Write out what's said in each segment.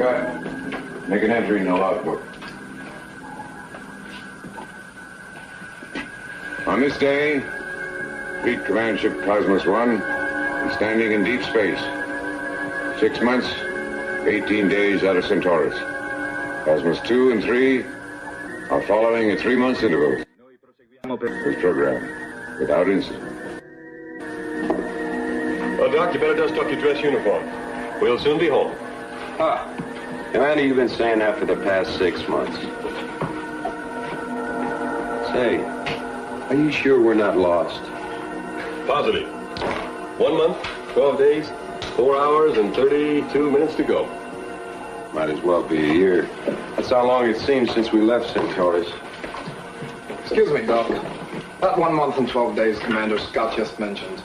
Scott. Make an entry in the logbook. On this day, Fleet Command Ship Cosmos 1 is standing in deep space. 6 months, 18 days out of Centaurus. Cosmos 2 and 3 are following at 3 months intervals. This program, without incident. Well, Doc, you better dust off your dress uniform. We'll soon be home. Commander, you've been saying that for the past 6 months. Say, are you sure we're not lost? Positive. 1 month, 12 days, 4 hours, and 32 minutes to go. Might as well be a year. That's how long it seems since we left Centaurus. Excuse me, Doc. That 1 month and 12 days Commander Scott just mentioned,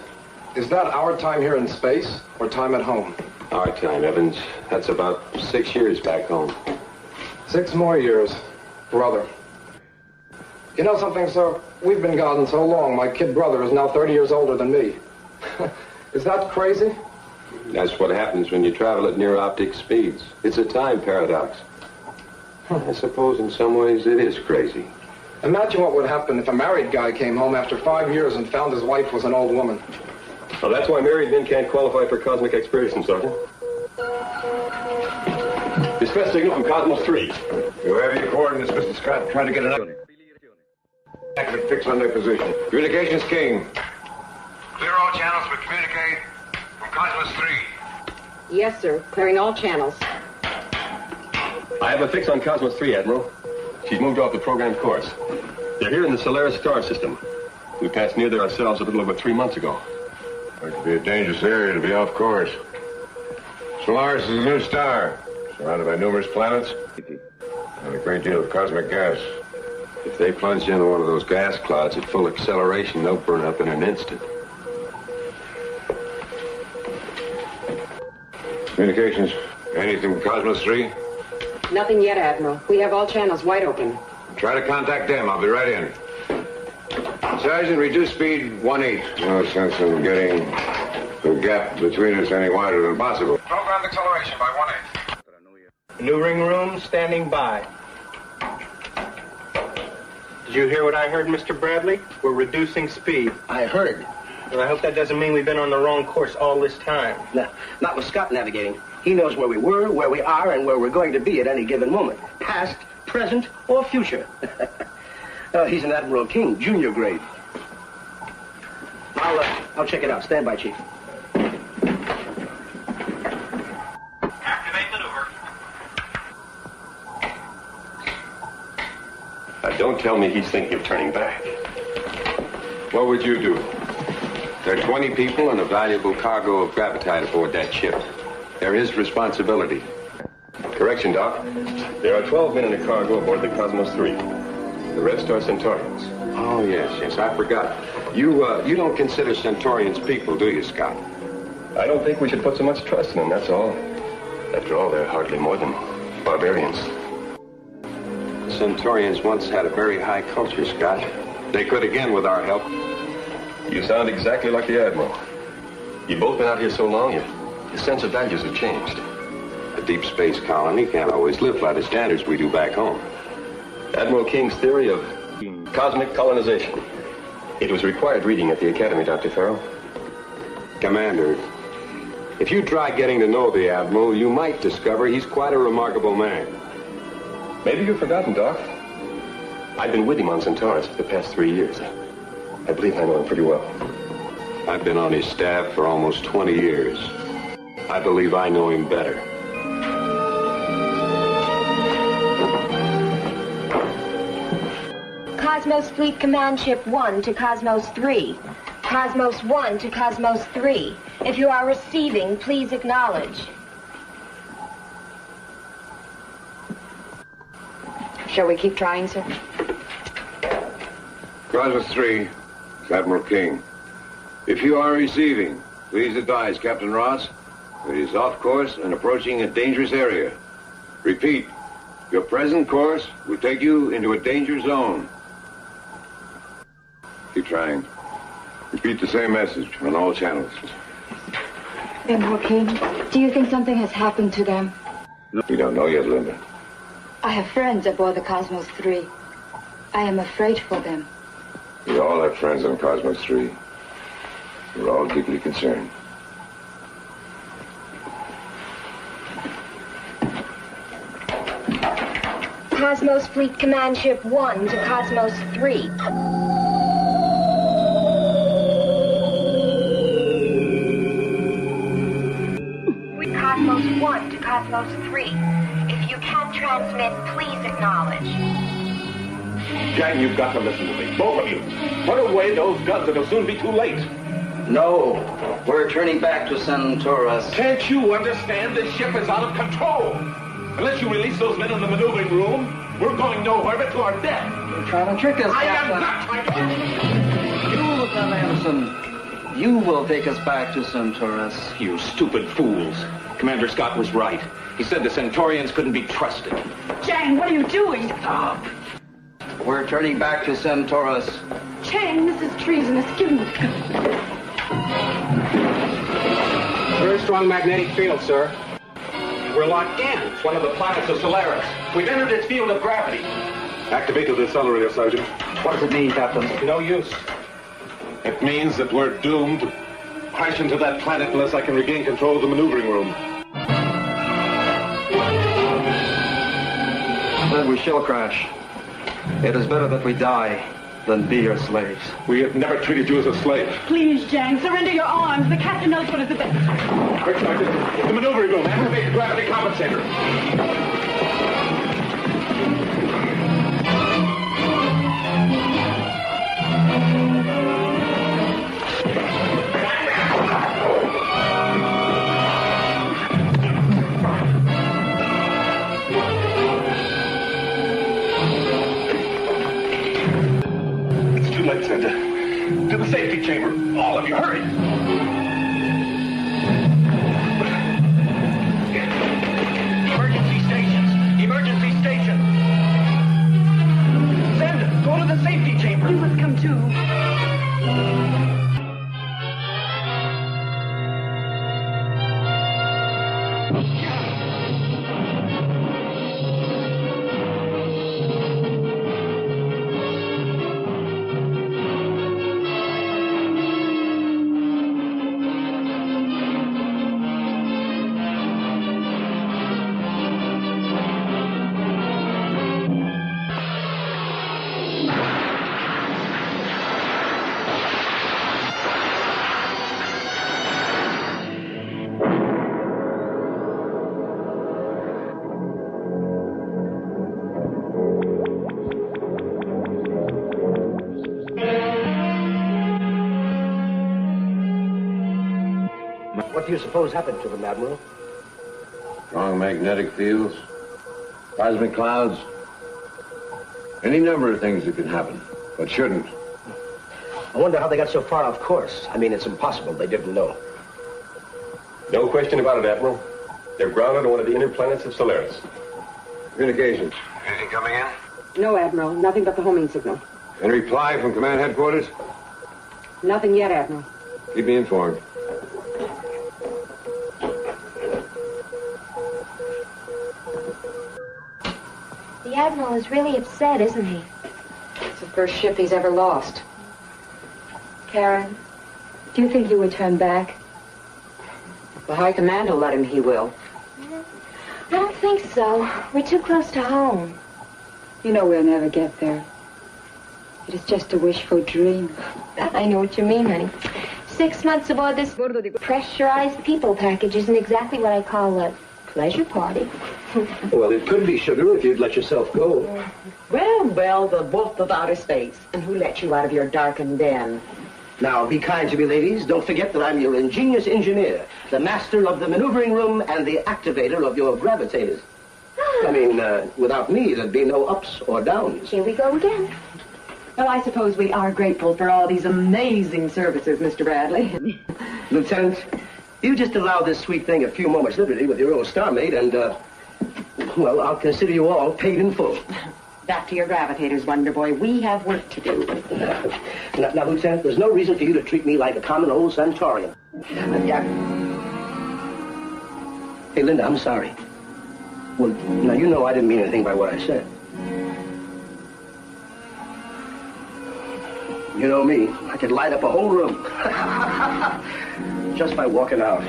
is that our time here in space or time at home? Our time, Evans. That's about 6 years back home. 6 more years. Brother. You know something, sir? We've been gone so long, my kid brother is now 30 years older than me. Is that crazy? That's what happens when you travel at near optic speeds. It's a time paradox. I suppose in some ways it is crazy. Imagine what would happen if a married guy came home after 5 years and found his wife was an old woman. Well, that's why married men can't qualify for cosmic exploration, Sergeant. Distress signal from Cosmos 3. You have your coordinates, Mr. Scott. Try to get an accurate fix on their position. Communications King. Clear all channels for communicate from Cosmos 3. Yes, sir. Clearing all channels. I have a fix on Cosmos 3, Admiral. She's moved off the programmed course. They're here in the Solaris star system. We passed near there ourselves a little over 3 months ago. It could be a dangerous area to be off course. Solaris is a new star, surrounded by numerous planets and a great deal of cosmic gas. If they plunged into one of those gas clouds at full acceleration, they'll burn up in an instant. Communications. Anything from Cosmos 3? Nothing yet, Admiral. We have all channels wide open. Try to contact them. I'll be right in. Sergeant, reduce speed 1/8. No sense in getting the gap between us any wider than possible. Program acceleration by 1/8. New ring room standing by. Did you hear what I heard, Mr. Bradley? We're reducing speed. I heard. Well, I hope that doesn't mean we've been on the wrong course all this time. No, not with Scott navigating. He knows where we were, where we are, and where we're going to be at any given moment. Past, present, or future. He's an Admiral King, junior grade. I'll check it out. Stand by, Chief. Activate maneuver. Don't tell me he's thinking of turning back. What would you do? There are 20 people and a valuable cargo of gravitite aboard that ship. They're his responsibility. Correction, Doc. There are 12 men in the cargo aboard the Cosmos 3. The Red Star Centaurians. Oh, yes, I forgot. You don't consider Centaurians people, do you, Scott? I don't think we should put so much trust in them, that's all. After all, they're hardly more than barbarians. Centaurians once had a very high culture, Scott. They could again with our help. You sound exactly like the Admiral. You've both been out here so long, your sense of values have changed. A deep space colony can't always live by the standards we do back home. Admiral King's theory of cosmic colonization. It was required reading at the Academy, Dr. Farrell. Commander, if you try getting to know the Admiral, you might discover he's quite a remarkable man. Maybe you've forgotten, Doc. I've been with him on Centaurus for the past 3 years. I believe I know him pretty well. I've been on his staff for almost 20 years. I believe I know him better. Cosmos Fleet Command Ship 1 to Cosmos 3. Cosmos 1 to Cosmos 3. If you are receiving, please acknowledge. Shall we keep trying, sir? Cosmos 3, Admiral King. If you are receiving, please advise Captain Ross that he is off course and approaching a dangerous area. Repeat, your present course will take you into a danger zone. Keep trying. Repeat the same message on all channels. Admiral King, do you think something has happened to them? We don't know yet, Linda. I have friends aboard the Cosmos 3. I am afraid for them. We all have friends on Cosmos 3. We're all deeply concerned. Cosmos Fleet Command Ship 1 to Cosmos 3. Cosmos 1 to Cosmos 3. If you can transmit, please acknowledge. Jang, you've got to listen to me. Both of you. Put away those guns. It'll soon be too late. No. We're turning back to Centaurus. Can't you understand? This ship is out of control. Unless you release those men in the maneuvering room, we're going nowhere but to our death. You're trying to trick us, I Captain. am not trying to... You, Lieutenant Anderson, you will take us back to Centaurus. You stupid fools. Commander Scott was right. He said the Centaurians couldn't be trusted. Chang, what are you doing? Stop. We're turning back to Centaurus. Chang, this is treasonous. Give me the gun. Very strong magnetic field, sir. We're locked in. It's one of the planets of Solaris. We've entered its field of gravity. Activate the decelerator, Sergeant. What does it mean, Captain? No use. It means that we're doomed to crash into that planet unless I can regain control of the maneuvering room. Then we shall crash. It is better that we die than be your slaves. We have never treated you as a slave. Please, Chang, surrender your arms. The captain knows what is the best. Quick, Sergeant. The maneuvering room. Activate the gravity compensator. To the safety chamber. All of you, hurry. Emergency stations. Emergency stations. Send, go to the safety chamber. You must come too. What do you suppose happened to them, Admiral? Strong magnetic fields, cosmic clouds, any number of things that can happen, but shouldn't. I wonder how they got so far off course. I mean, it's impossible. They didn't know. No question about it, Admiral. They're grounded on one of the inner planets of Solaris. Communications. Anything coming in? No, Admiral. Nothing but the homing signal. Any reply from command headquarters? Nothing yet, Admiral. Keep me informed. The Admiral is really upset, isn't he? It's the first ship he's ever lost. Karen, do you think he would turn back? The High Command will let him, he will. I don't think so. We're too close to home. You know we'll never get there. It is just a wishful dream. I know what you mean, honey. 6 months aboard this pressurized people package isn't exactly what I call a pleasure party. Well, it could be, sugar, if you'd let yourself go. Well, the wolf of outer space. And who let you out of your darkened den? Now, be kind to me, ladies. Don't forget that I'm your ingenious engineer, the master of the maneuvering room and the activator of your gravitators. I mean, without me, there'd be no ups or downs. Here we go again. Well, I suppose we are grateful for all these amazing services, Mr. Bradley. Lieutenant, you just allow this sweet thing a few moments' liberty with your old starmate, and, well, I'll consider you all paid in full. Back to your gravitators, Wonder Boy. We have work to do. Now, Lieutenant, there's no reason for you to treat me like a common old Centaurian. Hey, Linda, I'm sorry. Well, now, you know I didn't mean anything by what I said. You know me. I could light up a whole room. Just by walking out.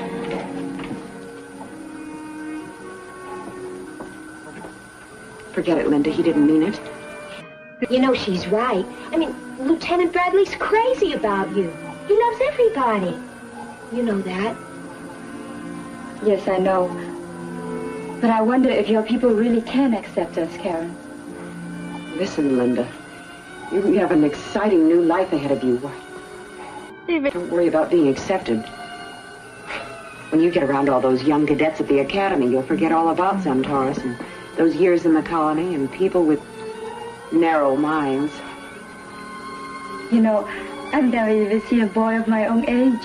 Forget it, Linda. He didn't mean it. You know, she's right. I mean, Lieutenant Bradley's crazy about you. He loves everybody. You know that. Yes, I know. But I wonder if your people really can accept us, Karen. Listen, Linda. You have an exciting new life ahead of you. Don't worry about being accepted. When you get around all those young cadets at the academy, you'll forget all about Centaurus and those years in the colony and people with narrow minds. You know, I've never even seen a boy of my own age.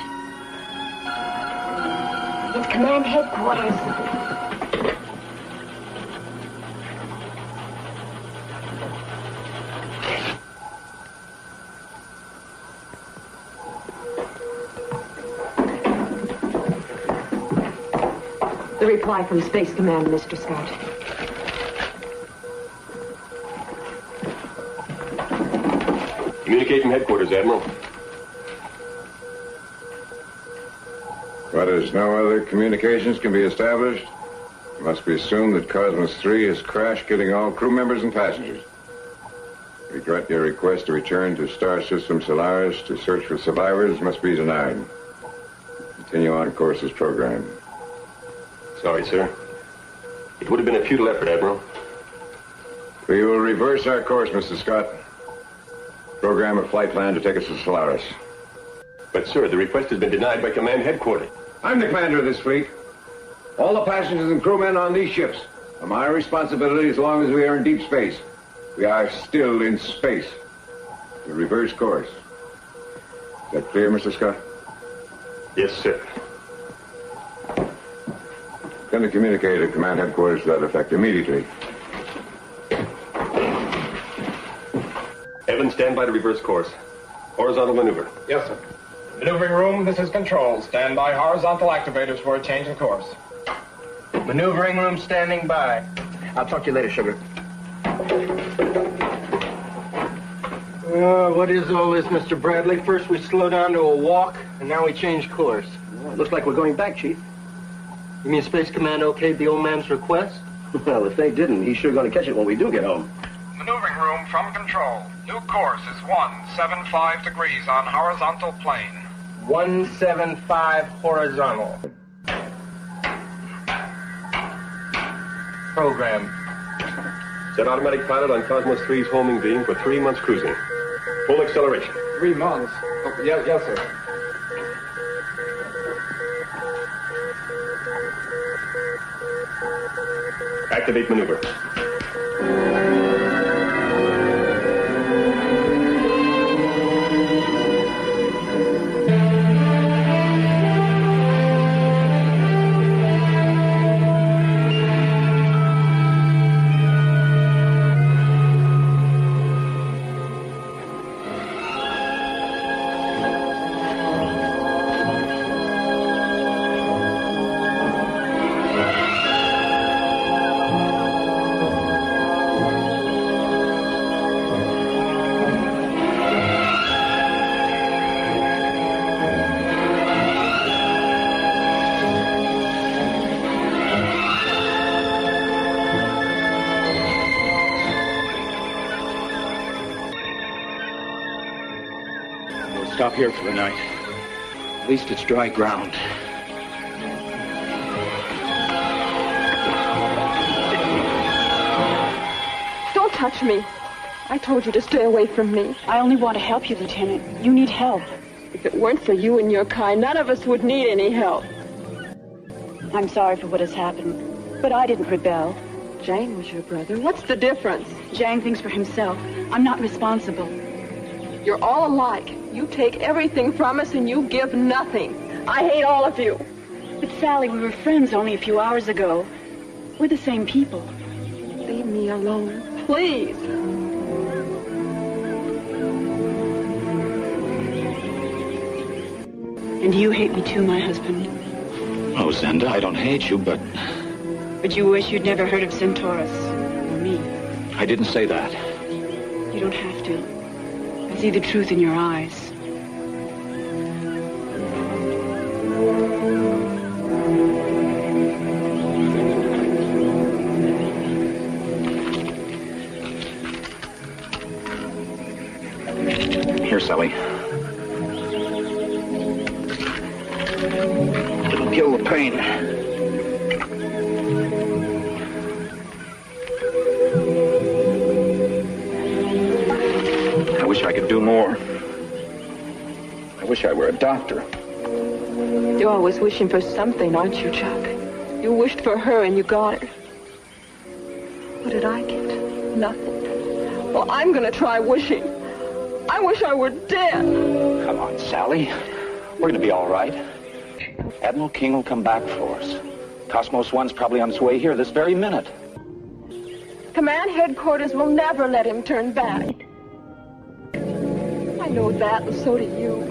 It's command headquarters. The reply from Space Command, Mr. Scott. Communicate from headquarters, Admiral. But as no other communications can be established, it must be assumed that Cosmos 3 has crashed, killing all crew members and passengers. Regret your request to return to Star System Solaris to search for survivors must be denied. Continue on course as programmed. Sorry, sir. It would have been a futile effort, Admiral. We will reverse our course, Mr. Scott. Program a flight plan to take us to Solaris. But, sir, the request has been denied by command headquarters. I'm the commander of this fleet. All the passengers and crewmen on these ships are my responsibility as long as we are in deep space. We are still in space. We reverse course. Is that clear, Mr. Scott? Yes, sir. Going to communicate to command headquarters to that effect immediately. Evans, stand by to reverse course. Horizontal maneuver. Yes, sir. Maneuvering room, this is control. Stand by horizontal activators for a change in course. Maneuvering room standing by. I'll talk to you later, sugar. What is all this, Mr. Bradley? First we slow down to a walk, and now we change course. Well, looks like we're going back, Chief. You mean Space Command okayed the old man's request? Well, if they didn't, he's sure going to catch it when we do get home. Maneuvering room from control. New course is 175 degrees on horizontal plane. 175 horizontal. Program. Set automatic pilot on Cosmos 3's homing beam for 3 months cruising. Full acceleration. 3 months? Oh, yes, sir. Activate maneuver. Stop here for the night. At least it's dry ground. Don't touch me. I told you to stay away from me. I only want to help you, Lieutenant. You need help. If it weren't for you and your kind, none of us would need any help. I'm sorry for what has happened, but I didn't rebel. Jang was your brother. What's the difference? Jang thinks for himself. I'm not responsible. You're all alike. You take everything from us and you give nothing. I hate all of you. But Sally, we were friends only a few hours ago. We're the same people. Leave me alone, please. And you hate me too, my husband. Oh, Zenda, I don't hate you, but But you wish you'd never heard of Centaurus or me. I didn't say that. You don't have to. I see the truth in your eyes. Here, Sally. It'll kill the pain. I wish I could do more. I wish I were a doctor. You're always wishing for something, aren't you, Chuck? You wished for her and you got her. What did I get? Nothing. Well, I'm gonna try wishing. I wish I were dead. Come on, Sally. We're gonna be all right. Admiral King will come back for us. Cosmos One's probably on its way here this very minute. Command headquarters will never let him turn back. I know that, and so do you.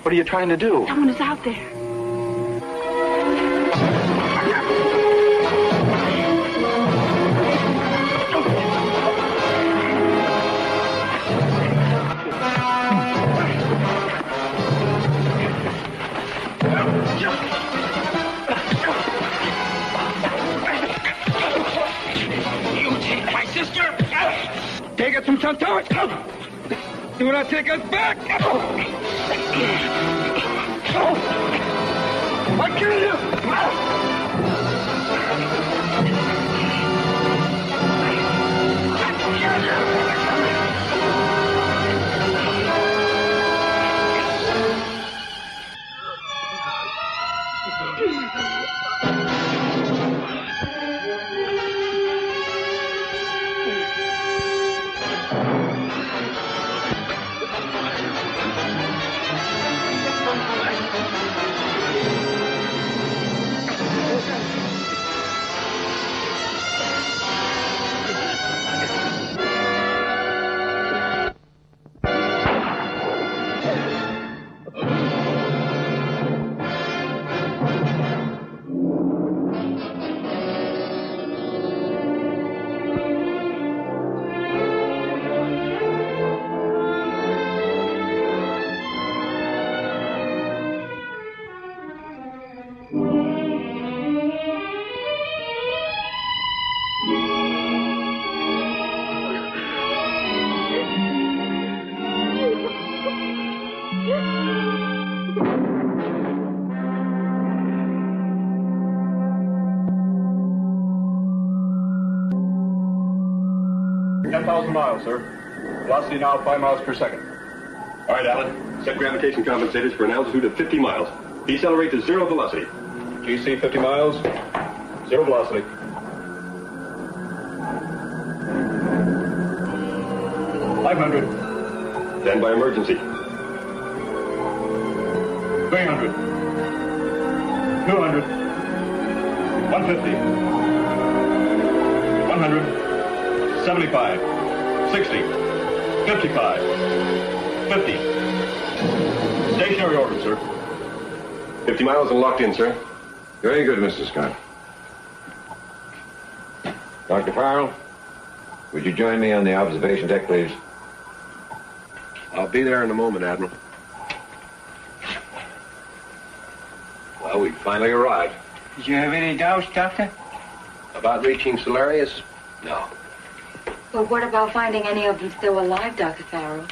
What are you trying to do? Someone is out there. You take my sister! Take us from Centaurus! Do not take us back! I'll kill you! Miles, sir. Velocity now 5 miles per second. All right, Alan. Set gravitation compensators for an altitude of 50 miles. Decelerate to 0 velocity. GC 50 miles, 0 velocity. $500. Stand by emergency. $300. 200. 150. 100. 75. 60. 55. 50. Stationary order, sir. 50 miles and locked in, sir. Very good, Mr. Scott. Dr. Farrell, would you join me on the observation deck, please? I'll be there in a moment, Admiral. Well, we finally arrived. Did you have any doubts, Doctor? About reaching Solarius? No. Well, what about finding any of them still alive, Dr. Farrell?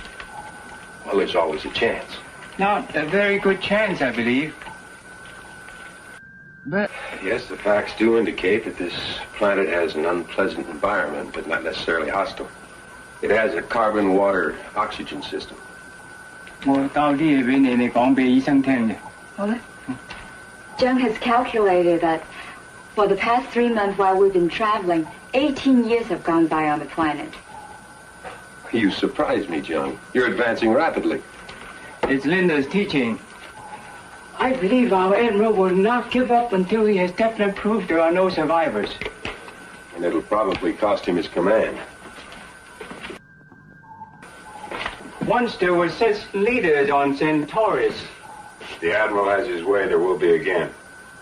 Well, there's always a chance. Not a very good chance, I believe. But... Yes, the facts do indicate that this planet has an unpleasant environment, but not necessarily hostile. It has a carbon, water, oxygen system. 我到呢邊你講俾醫生聽嘅。好嘞。Jung has calculated that for the past 3 months while we've been traveling, 18 years have gone by on the planet. You surprise me, Jung. You're advancing rapidly. It's Linda's teaching. I believe our Admiral will not give up until he has definitely proved there are no survivors. And it'll probably cost him his command. Once there were such leaders on Centaurus. The Admiral has his way, there will be again.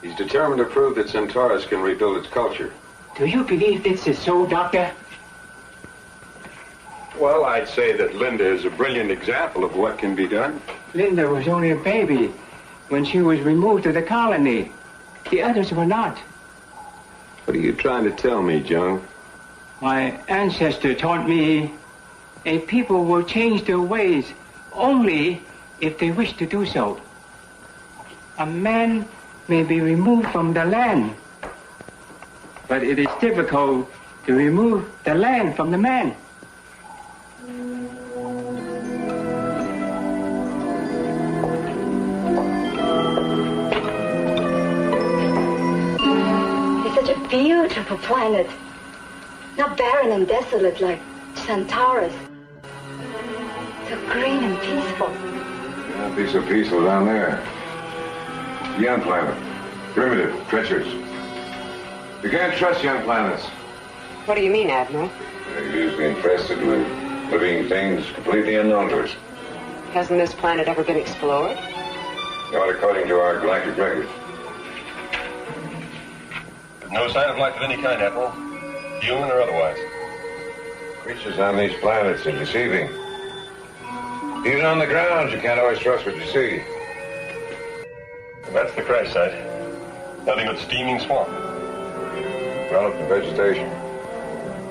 He's determined to prove that Centaurus can rebuild its culture. Do you believe this is so, Doctor? Well, I'd say that Linda is a brilliant example of what can be done. Linda was only a baby when she was removed to the colony. The others were not. What are you trying to tell me, Jung? My ancestor taught me a people will change their ways only if they wish to do so. A man may be removed from the land, but it is difficult to remove the land from the man. It's such a beautiful planet. Not barren and desolate like Centaurus. So green and peaceful. Not be so peaceful down there. Young planet. Primitive, treacherous. You can't trust young planets. What do you mean, Admiral? They're usually infested with living things completely unknown to us. Hasn't this planet ever been explored? Not according to our galactic record. No sign of life of any kind, Admiral. Human or otherwise. Creatures on these planets are deceiving. Even on the ground, you can't always trust what you see. That's the crash site. Nothing but steaming swamp. Developed vegetation.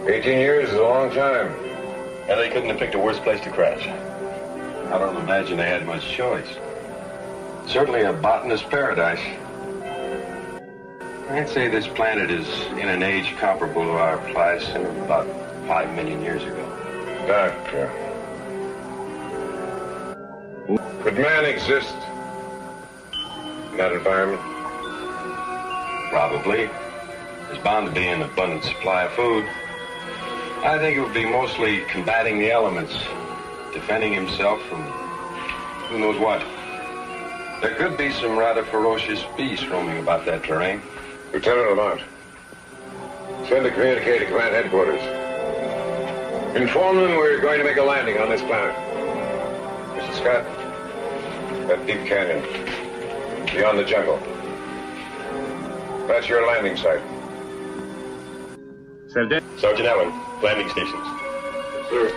18 years is a long time. And they couldn't have picked a worse place to crash. I don't imagine they had much choice. Certainly a botanist's paradise. I'd say this planet is in an age comparable to our Pliocene of about 5 million years ago. Doctor. Could man exist in that environment? Probably. There's bound to be an abundant supply of food. I think it would be mostly combating the elements, defending himself from who knows what. There could be some rather ferocious beasts roaming about that terrain. Lieutenant Lamont, send a communique to command headquarters. Inform them we're going to make a landing on this planet. Mr. Scott, that deep canyon, beyond the jungle. That's your landing site. Sergeant Allen, landing stations. Sir.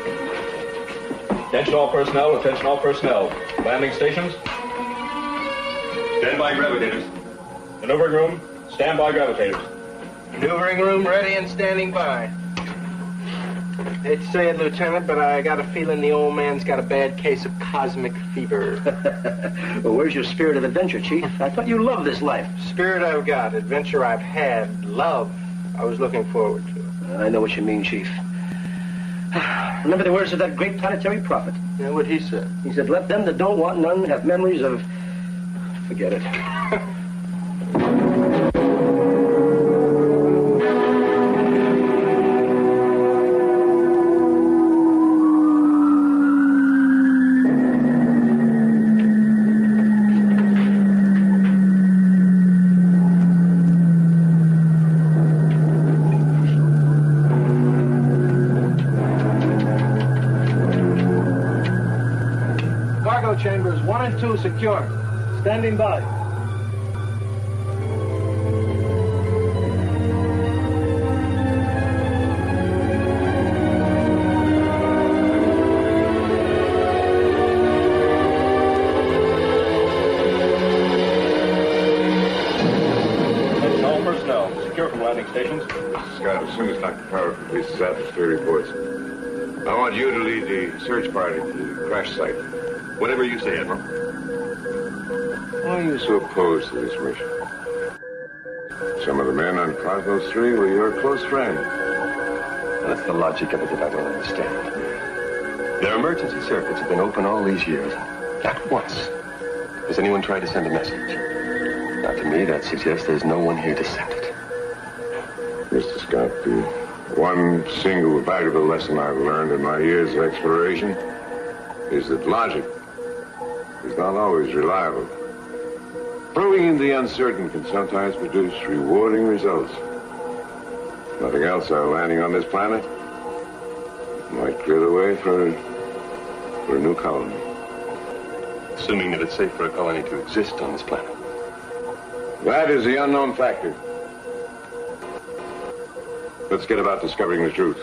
Attention all personnel, attention all personnel. Landing stations. Stand by gravitators. Maneuvering room, stand by gravitators. Maneuvering room ready and standing by. Hate to say it, Lieutenant, but I got a feeling the old man's got a bad case of cosmic fever. Well, where's your spirit of adventure, Chief? I thought you loved this life. Spirit I've got, adventure I've had, love I was looking forward to. I know what you mean, Chief. Remember the words of that great planetary prophet? Yeah, what he said? He said, let them that don't want none have memories of... Forget it. Irene Tsu secure. Standing by. All personnel, secure from landing stations. Scott, as soon as Dr. Power completes his atmosphere reports, I want you to lead the search party to the crash site. Whatever you say, Admiral. Why are you so opposed to this mission? Some of the men on Cosmos 3 were your close friends. That's the logic of it that I don't understand. Their emergency circuits have been open all these years. Not once has anyone tried to send a message. Now, to me, that suggests there's no one here to send it. Mr. Scott, the one single valuable lesson I've learned in my years of exploration is that logic is not always reliable. Probing the uncertain can sometimes produce rewarding results. Nothing else, our landing on this planet might clear the way for a new colony. Assuming that it's safe for a colony to exist on this planet. That is the unknown factor. Let's get about discovering the truth.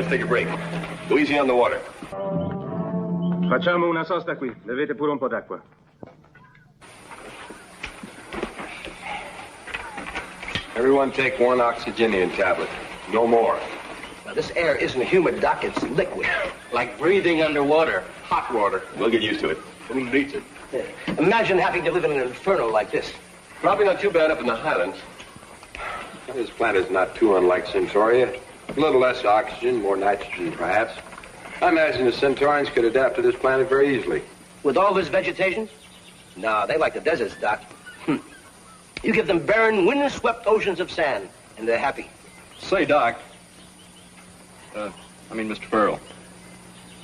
Take a break. Go easy on the water. Facciamo una sosta qui. Bevete pure un po' d'acqua. Everyone take one oxygenian tablet. No more. Now, this air isn't humid, Doc. It's liquid. Like breathing underwater. Hot water. We'll get used to it. Who needs it? Yeah. Imagine having to live in an inferno like this. Probably not too bad up in the highlands. This planet's not too unlike Centauria. A little less oxygen, more nitrogen, perhaps. I imagine the Centaurians could adapt to this planet very easily. With all this vegetation? No, they like the deserts, Doc. You give them barren, wind-swept oceans of sand, and they're happy. Say, Doc. Mr. Farrell.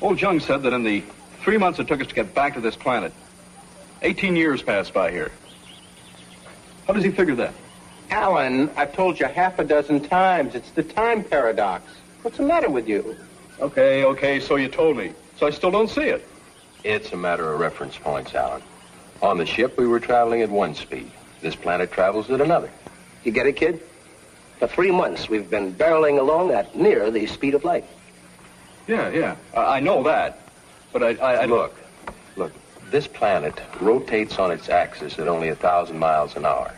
Old Jung said that in the 3 months it took us to get back to this planet, 18 years passed by here. How does he figure that? Alan, I've told you half a dozen times. It's the time paradox. What's the matter with you? Okay, so you told me. So I still don't see it. It's a matter of reference points, Alan. On the ship, we were traveling at one speed. This planet travels at another. You get it, kid? For 3 months, we've been barreling along at near the speed of light. Yeah. I know that. But I Look, this planet rotates on its axis at only 1,000 miles an hour.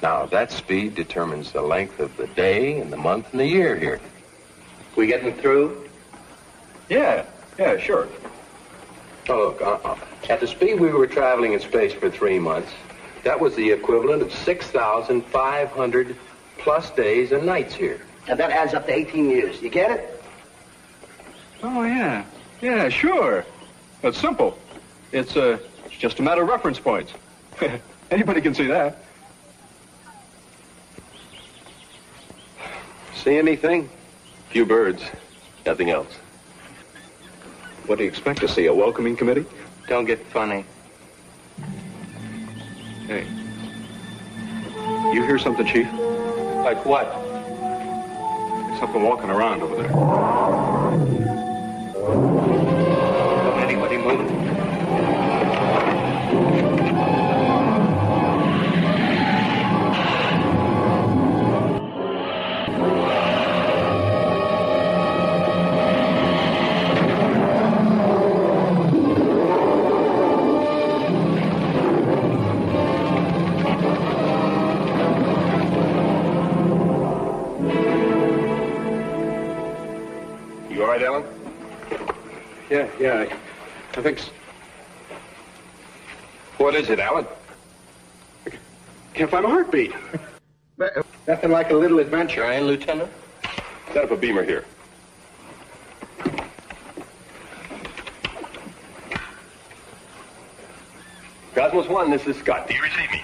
Now, that speed determines the length of the day and the month and the year here. We getting through? Yeah, sure. Oh, look, at the speed we were traveling in space for 3 months, that was the equivalent of 6,500 plus days and nights here. And that adds up to 18 years. You get it? Oh, yeah. Yeah, sure. That's simple. It's just a matter of reference points. Anybody can see that. See anything? Few birds. Nothing else. What do you expect to see? A welcoming committee? Don't get funny. Hey. You hear something, Chief? Like what? There's something walking around over there. Don't anybody move. Alan? Yeah, I think so. What is it, Alan? Can't find a heartbeat. Nothing like a little adventure, eh, Lieutenant? Set up a beamer here. Cosmos 1, this is Scott. Do you receive me?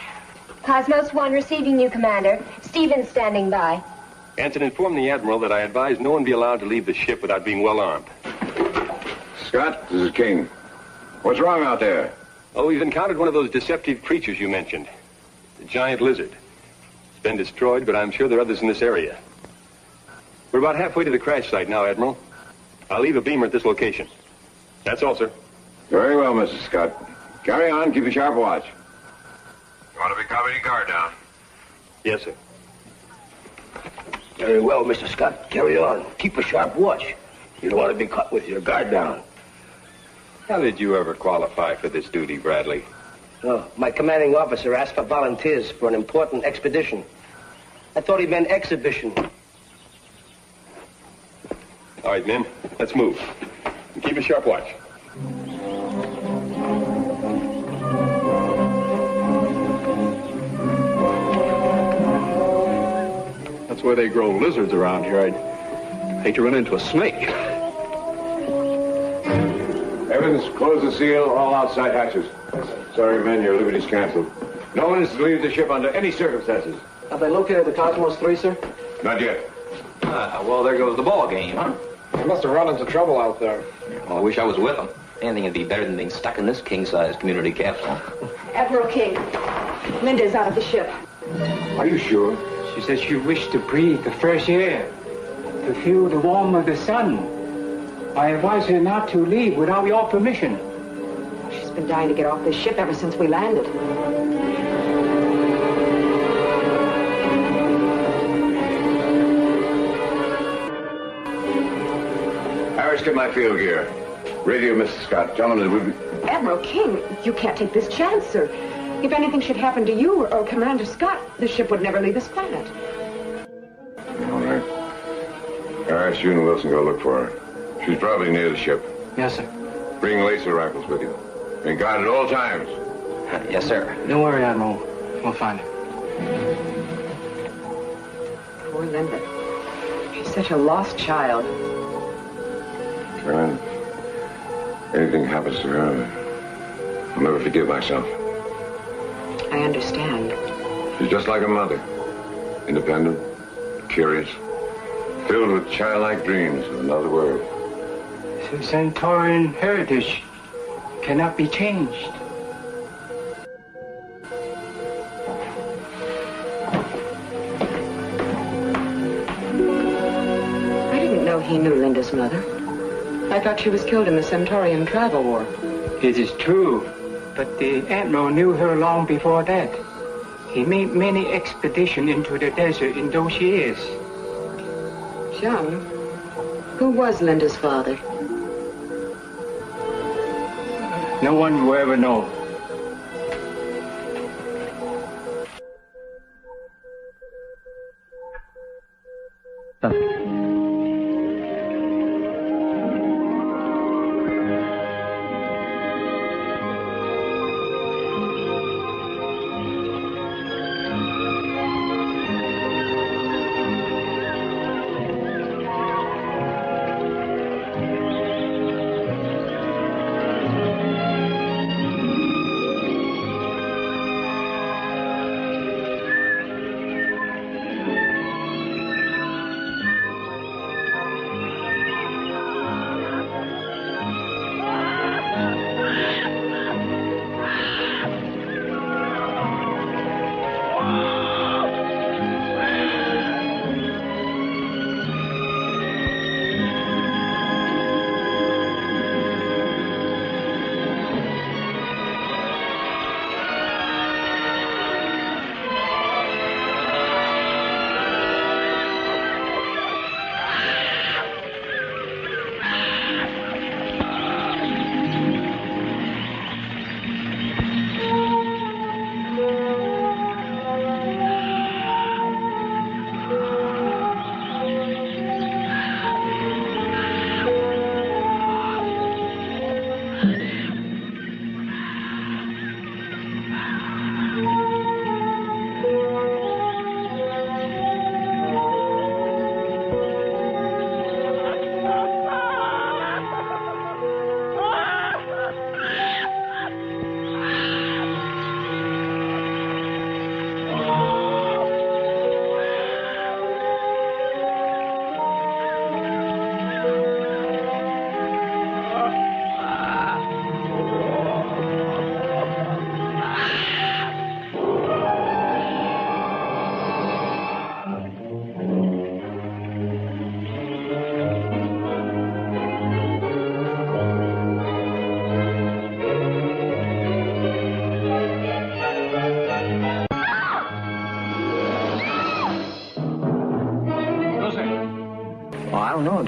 Cosmos 1 receiving you, Commander. Stevens standing by. Anson informed the Admiral that I advise no one be allowed to leave the ship without being well armed. Scott, this is King. What's wrong out there? Oh, we've encountered one of those deceptive creatures you mentioned. The giant lizard. It's been destroyed, but I'm sure there are others in this area. We're about halfway to the crash site now, Admiral. I'll leave a beamer at this location. That's all, sir. Very well, Mr. Scott. Carry on. Keep a sharp watch. You want to be covering your guard down? Yes, sir. Very well, Mr. Scott. Carry on. Keep a sharp watch. You don't want to be caught with your guard down. How did you ever qualify for this duty, Bradley? Oh, my commanding officer asked for volunteers for an important expedition. I thought he meant exhibition. All right, men. Let's move. And keep a sharp watch. That's where they grow lizards around here. I'd hate to run into a snake. Evans, close the seal, all outside hatches. Sorry, men, your liberty's canceled. No one is to leave the ship under any circumstances. Have they located the Cosmos 3, sir? Not yet. Well, there goes the ball game, huh? They must have run into trouble out there. Well, I wish I was with them. Anything would be better than being stuck in this king-size community capsule. Admiral King, Linda's out of the ship. Are you sure? She says she wished to breathe the fresh air, to feel the warmth of the sun. I advise her not to leave without your permission. She's been dying to get off this ship ever since we landed. Harris, get my field gear. Radio, Mr. Scott. Tell them that we'll be... Admiral King, you can't take this chance, sir. If anything should happen to you or Commander Scott, the ship would never leave this planet. All right. Harris, you and Wilson go look for her. She's probably near the ship. Yes, sir. Bring laser rifles with you. Be guarded at all times. Yes, sir. Don't worry, Admiral. We'll find her. Poor Linda. She's such a lost child. Caroline, anything happens to her, I'll never forgive myself. I understand. She's just like a mother. Independent, curious, filled with childlike dreams of another world. The Centaurian heritage cannot be changed. I didn't know he knew Linda's mother. I thought she was killed in the Centaurian travel war. It is true, but the Admiral knew her long before that. He made many expeditions into the desert in those years. John, who was Linda's father? No one will ever know.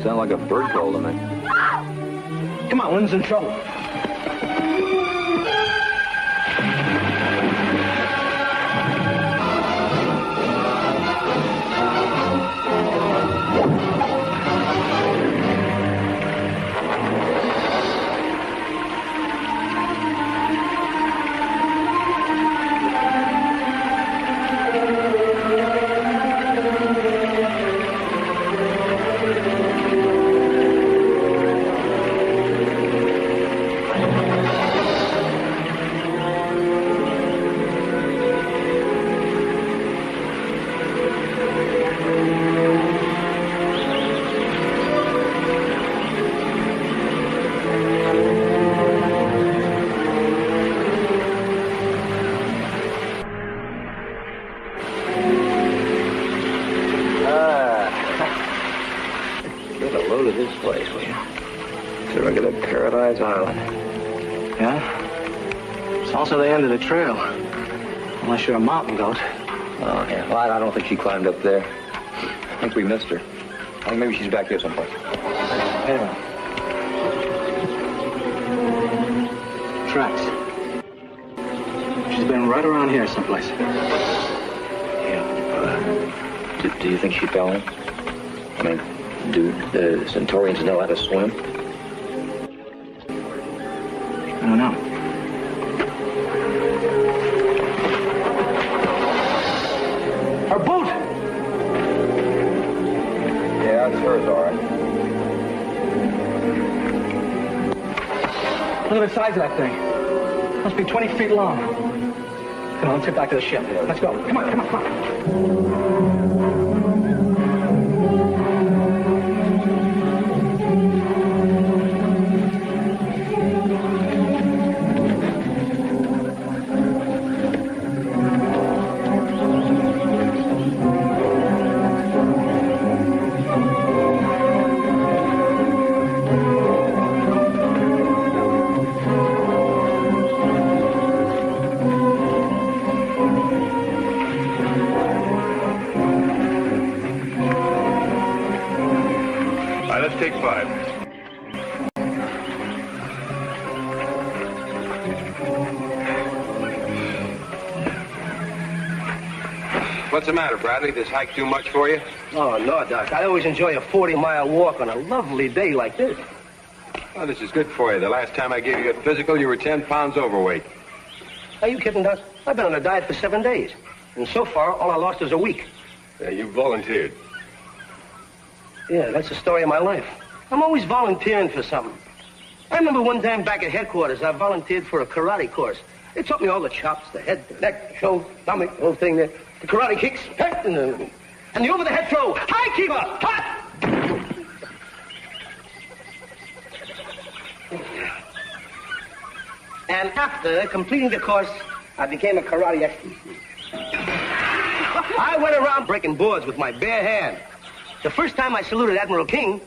Sound like a bird call to me. Come on, Lynn's in trouble. Trail. Unless you're a mountain goat. Oh, yeah. Well, I don't think she climbed up there. I think we missed her. I think maybe she's back here someplace. Yeah. Tracks. She's been right around here someplace. Yeah. Do you think she fell in? I mean, do the Centaurians know how to swim? I don't know. Hers, all right. Look at the size of that thing. Must be 20 feet long. Come on, let's get back to the ship. Let's go. Come on, come on, come on. Take 5. What's the matter, Bradley? This hike too much for you? Oh, no, Doc. I always enjoy a 40-mile walk on a lovely day like this. Well, this is good for you. The last time I gave you a physical, you were 10 pounds overweight. Are you kidding, Doc? I've been on a diet for 7 days. And so far, all I lost is a week. Yeah, you volunteered. Yeah, that's the story of my life. I'm always volunteering for something. I remember one time back at headquarters, I volunteered for a karate course. They taught me all the chops, the head, the neck, the shoulder, stomach, the whole thing there. The karate kicks, and the over-the-head throw. High keeper! Hot! And after completing the course, I became a karate expert. I went around breaking boards with my bare hand. The first time I saluted Admiral King,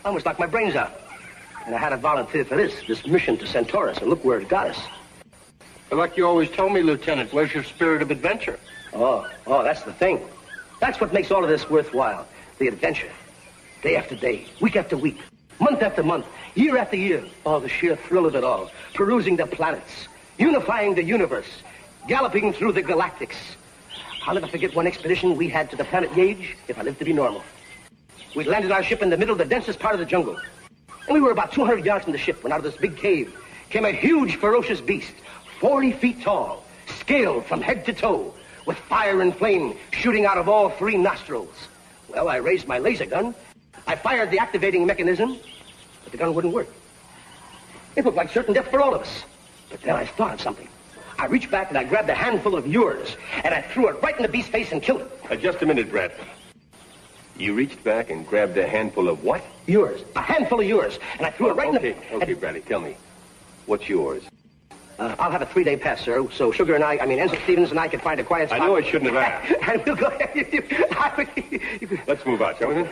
I almost knocked my brains out. And I had to volunteer for this mission to Centaurus, and look where it got us. But like you always told me, Lieutenant, where's your spirit of adventure? Oh, that's the thing. That's what makes all of this worthwhile. The adventure. Day after day, week after week, month after month, year after year. Oh, the sheer thrill of it all. Perusing the planets, unifying the universe, galloping through the galactics. I'll never forget one expedition we had to the planet Gage, if I live to be normal. We landed our ship in the middle of the densest part of the jungle. And we were about 200 yards from the ship when out of this big cave came a huge, ferocious beast, 40 feet tall, scaled from head to toe, with fire and flame shooting out of all 3 nostrils. Well, I raised my laser gun. I fired the activating mechanism, but the gun wouldn't work. It looked like certain death for all of us. But then I thought of something. I reached back and I grabbed a handful of yours, and I threw it right in the beast's face and killed it. Just a minute, Brad. You reached back and grabbed a handful of what? Yours. A handful of yours. And I threw it right in the... Okay, Bradley, tell me. What's yours? I'll have a 3-day pass, sir, so Sugar and Ensign Stevens and I can find a quiet spot. I know I shouldn't have asked. And we'll go ahead. Let's move out, shall we?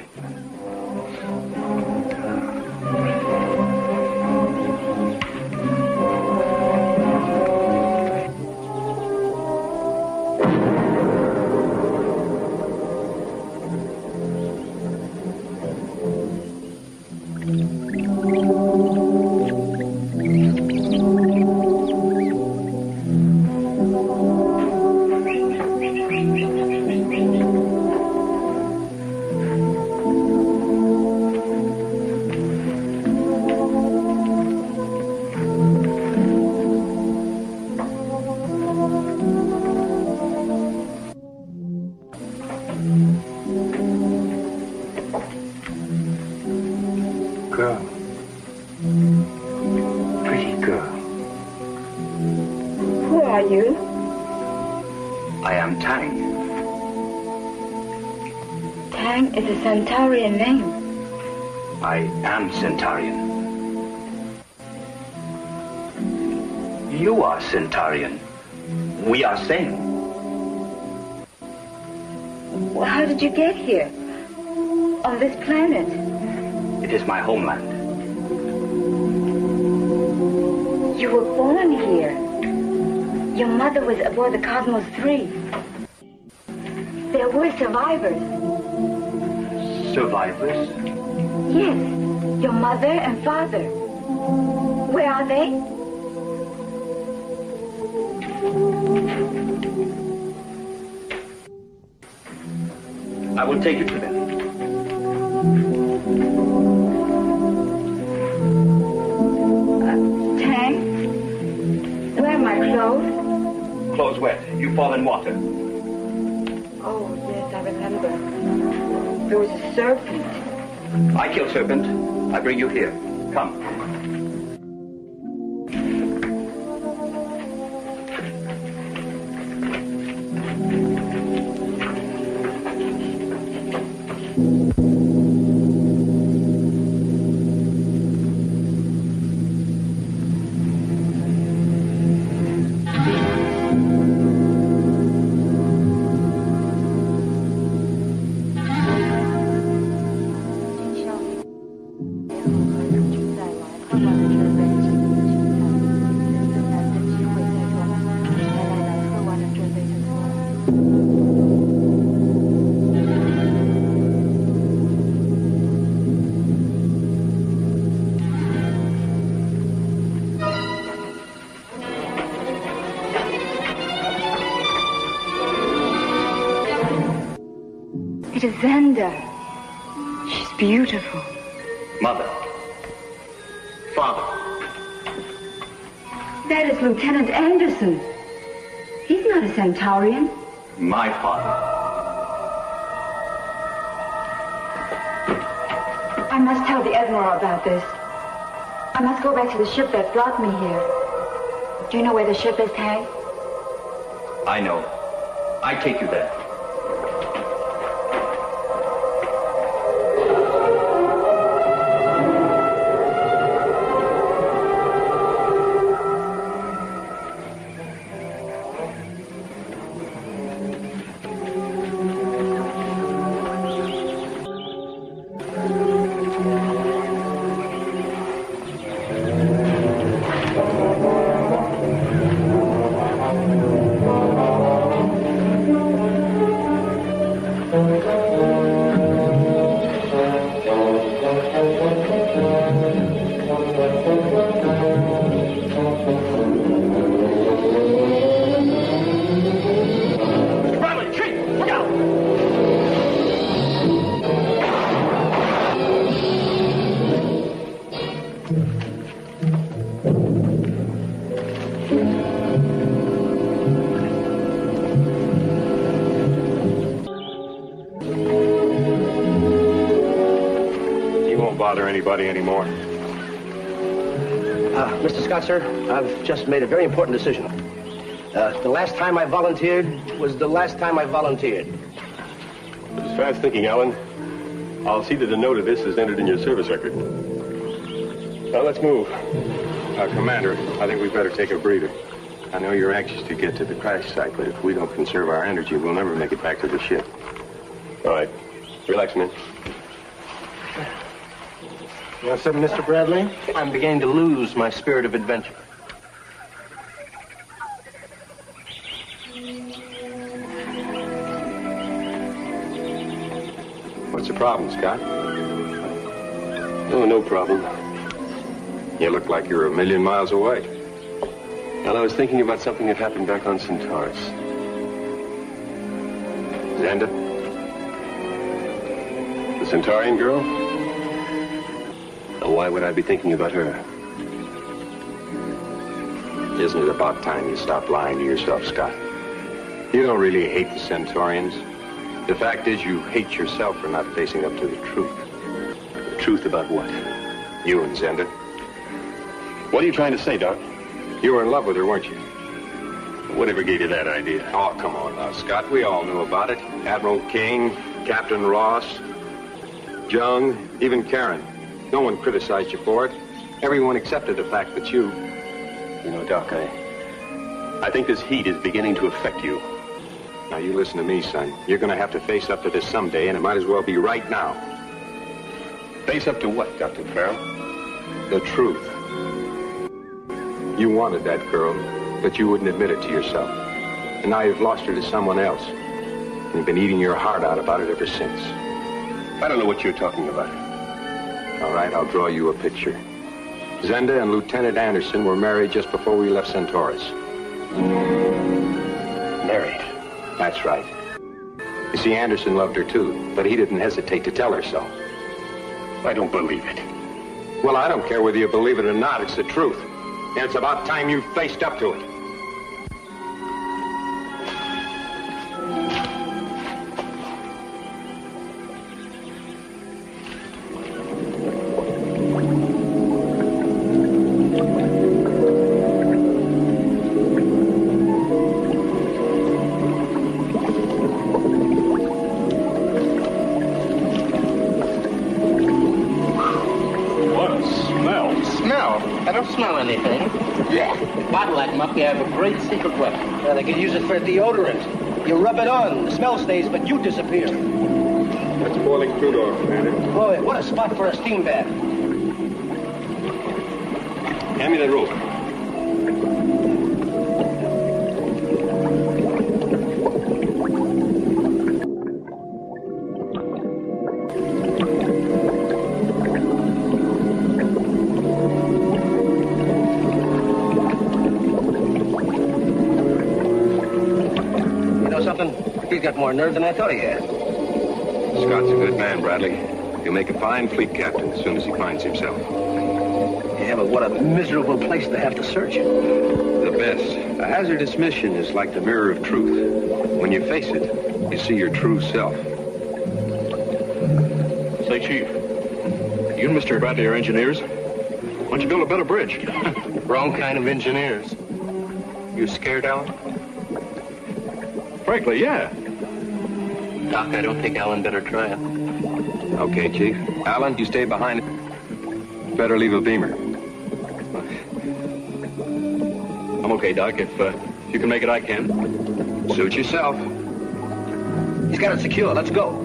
Girl. Pretty girl. Who are you? I am Tang. Tang is a Centaurian name. I am Centaurian. You are Centaurian. We are same. Well, how did you get here? On this planet? It is my homeland. You were born here. Your mother was aboard the Cosmos 3. There were survivors. Survivors? Yes, your mother and father. Where are they? I will take you to them. Tang? Where are my clothes? Clothes wet. You fall in water. Oh, yes, I remember. There was a serpent. I kill serpent. I bring you here. Come. It is Zenda. She's beautiful. Mother. Father. That is Lieutenant Anderson. He's not a Centaurian. My father. I must tell the Admiral about this. I must go back to the ship that brought me here. Do you know where the ship is, Tang? I know. I take you there. Anybody anymore. Mr. Scott, sir, I've just made a very important decision. The last time I volunteered was the last time I volunteered. It's fast thinking, Alan. I'll see that a note of this is entered in your service record. Now, let's move. Commander, I think we better take a breather. I know you're anxious to get to the crash site, but if we don't conserve our energy, we'll never make it back to the ship. All right. Relax, man. You know something, Mr. Bradley? I'm beginning to lose my spirit of adventure. What's the problem, Scott? Oh, no problem. You look like you're a million miles away. Well, I was thinking about something that happened back on Centaurus. Xander? The Centaurian girl? Now, why would I be thinking about her? Isn't it about time you stopped lying to yourself, Scott? You don't really hate the Centaurians. The fact is you hate yourself for not facing up to the truth. The truth about what? You and Xander. What are you trying to say, Doc? You were in love with her, weren't you? Whatever gave you that idea? Oh, come on now, Scott. We all knew about it. Admiral King, Captain Ross, Jung, even Karen. No one criticized you for it. Everyone accepted the fact that you... You know, Doc, I think this heat is beginning to affect you. Now, you listen to me, son. You're going to have to face up to this someday, and it might as well be right now. Face up to what, Dr. Farrell? The truth. You wanted that girl, but you wouldn't admit it to yourself. And now you've lost her to someone else. And you've been eating your heart out about it ever since. I don't know what you're talking about. All right, I'll draw you a picture. Zenda and Lieutenant Anderson were married just before we left Centaurus. Married? That's right. You see, Anderson loved her too, but he didn't hesitate to tell her so. I don't believe it. Well, I don't care whether you believe it or not. It's the truth. And it's about time you faced up to it. You have a great secret weapon. Yeah, they could use it for deodorant. You rub it on, the smell stays, but you disappear. That's boiling crude oil, Commander. Boy, what a spot for a steam bath. Hand me that rope. He's got more nerve than I thought he had. Scott's a good man, Bradley. He'll make a fine fleet captain as soon as he finds himself. Yeah, but what a miserable place to have to search. The best. A hazardous mission is like the mirror of truth. When you face it, you see your true self. Say, Chief, you and Mr. Bradley are engineers. Why don't you build a better bridge? Wrong kind of engineers. You scared, Alan? Frankly, yeah. Doc, I don't think Alan better try it. Okay, Chief. Alan, you stay behind. Better leave a beamer. I'm okay, Doc. If you can make it, I can. Suit yourself. He's got it secure. Let's go.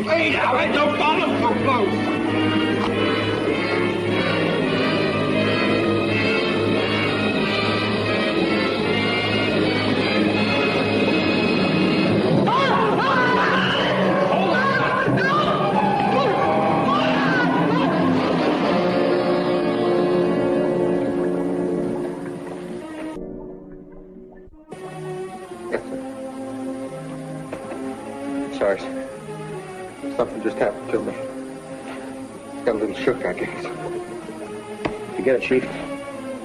Hey, all right, don't follow so close. Sorry, sir. Something just happened to me. Got a little shook, I guess. You get it, Chief?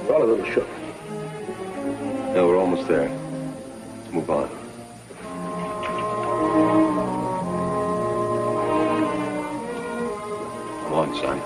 We're all a little shook. No, we're almost there. Let's move on. Come on, son.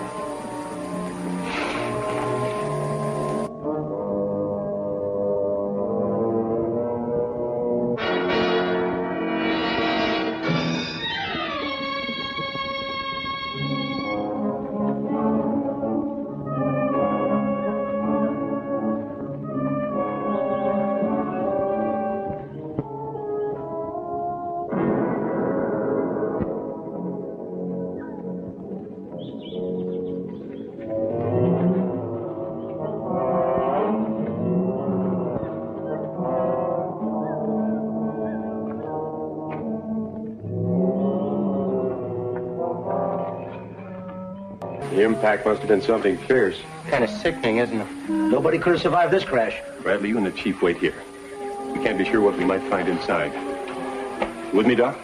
The impact must have been something fierce. Kind of sickening, isn't it? Nobody could have survived this crash. Bradley, you and the chief wait here. We can't be sure what we might find inside. You with me, Doc?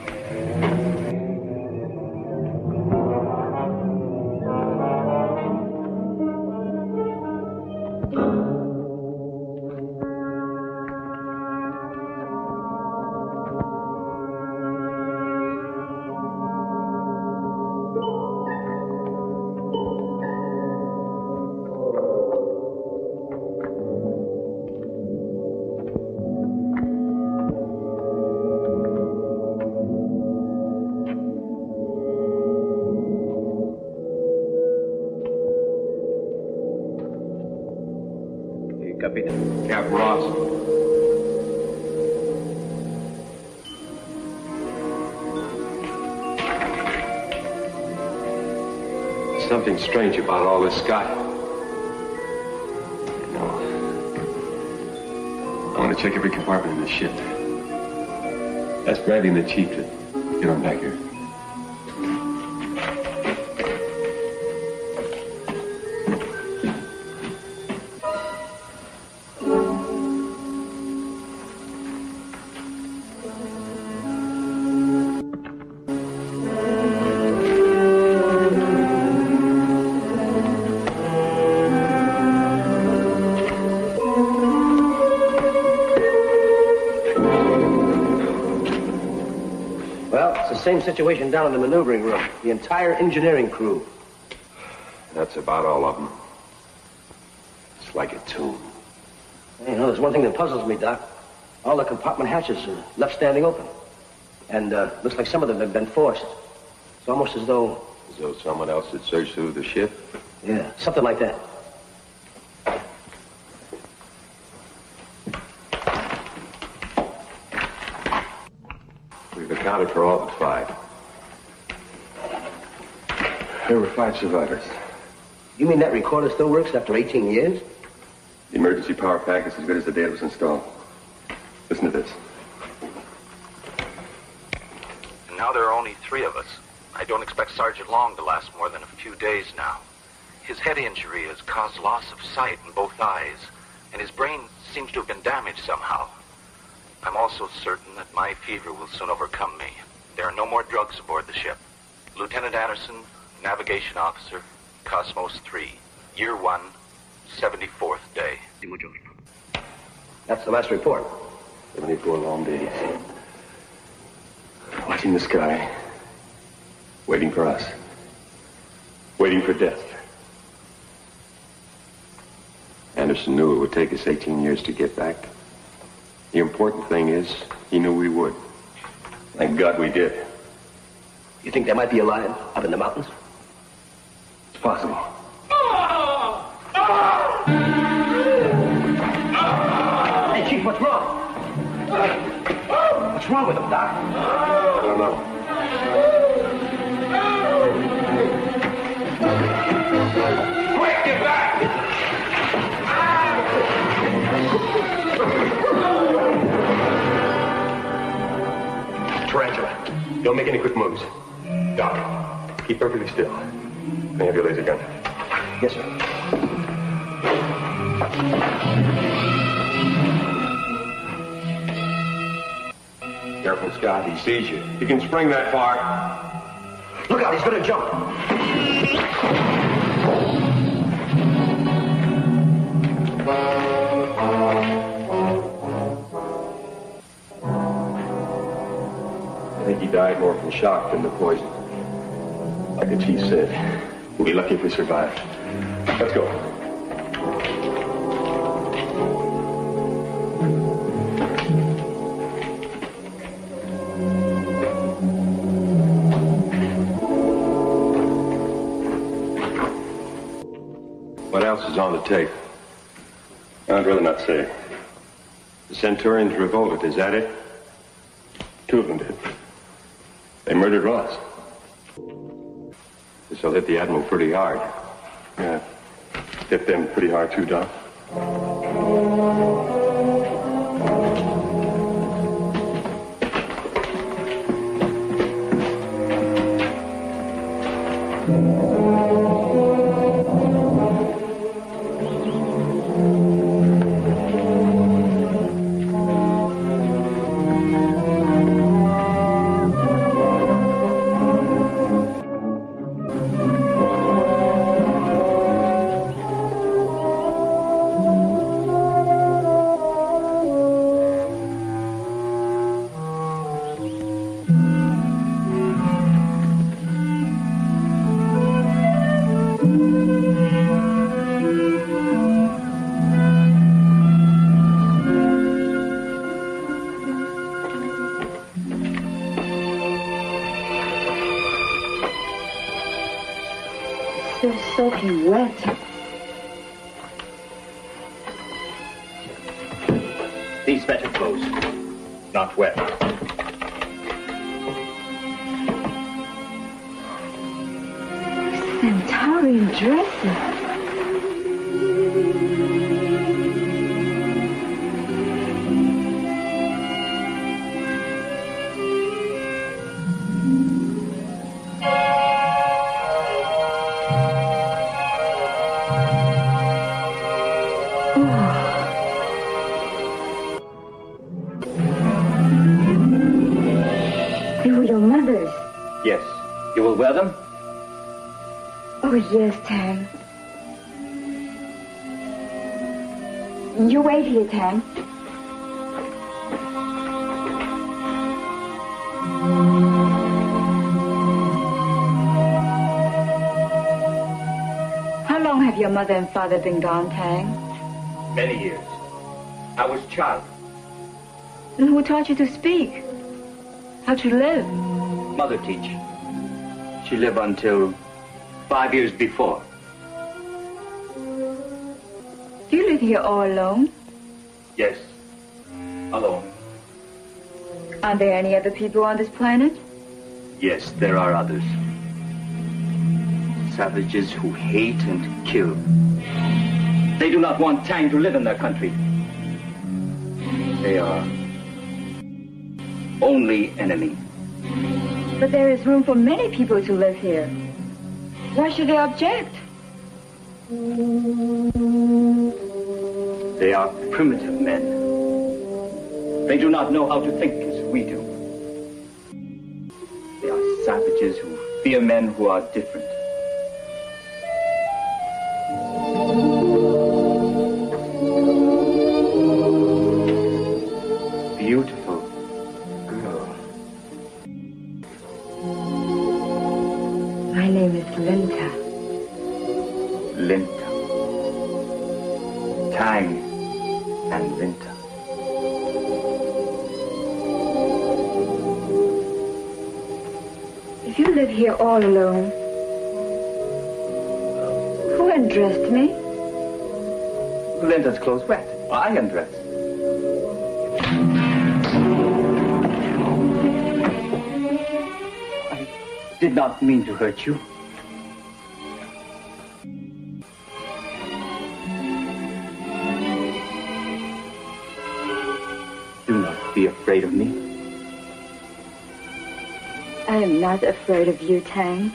Captain Ross. Something strange about all this, Scott. No. I want to check every compartment in the ship. Ask Bradley and the chief to get on back here. Same situation down in the maneuvering room. The entire engineering crew. That's about all of them. It's like a tomb. You know, there's one thing that puzzles me, Doc. All the compartment hatches are left standing open. And looks like some of them have been forced. It's almost as though... As though someone else had searched through the ship? Yeah, something like that. We've accounted for all but 5. There were 5 survivors. You mean that recorder still works after 18 years? The emergency power pack is as good as the day it was installed. Listen to this. And now there are only 3 of us. I don't expect Sergeant Long to last more than a few days now. His head injury has caused loss of sight in both eyes, and his brain seems to have been damaged somehow. I'm also certain that my fever will soon overcome me. There are no more drugs aboard the ship. Lieutenant Anderson, Navigation Officer, Cosmos 3, Year 1, 74th day. That's the last report. 74 long days. Watching the sky. Waiting for us. Waiting for death. Anderson knew it would take us 18 years to get back. The important thing is, he knew we would. Thank God we did. You think they might be alive up in the mountains? It's possible. Hey, Chief, what's wrong? What's wrong with them, Doc? I don't know. Quick, get back! Tarantula. Don't make any quick moves. Doc, keep perfectly still. May I have your laser gun? Yes, sir. Careful, Scott. He sees you. You can spring that far. Look out, he's gonna jump. I think he died more from shock than the poison. Like the chief said, we'll be lucky if we survive. Let's go. What else is on the tape? I'd rather not say. The Centurions revolted, is that it? 2 of them did. They murdered Ross. This'll hit the Admiral pretty hard. Yeah. Hit them pretty hard too, Doc. getting wet. These better clothes. Not wet. Centaurian dresses. They were your mother's. Yes. You will wear them? Oh, yes, Tang. You wait here, Tang. How long have your mother and father been gone, Tang? Many years. I was child. And who taught you to speak? How to live? Mother teach. She lived until 5 years before. Do you live here all alone? Yes. Alone. Are there any other people on this planet? Yes, there are others. Savages who hate and kill. They do not want Tang to live in their country. They are only enemy. But there is room for many people to live here. Why should they object? They are primitive men. They do not know how to think as we do. They are savages who fear men who are different. Beautiful girl. My name is Linta. Linta. Tang and Linta. If you live here all alone, who undressed me? Linta's clothes wet. I undressed. I did not mean to hurt you. Do not be afraid of me. I am not afraid of you, Tang.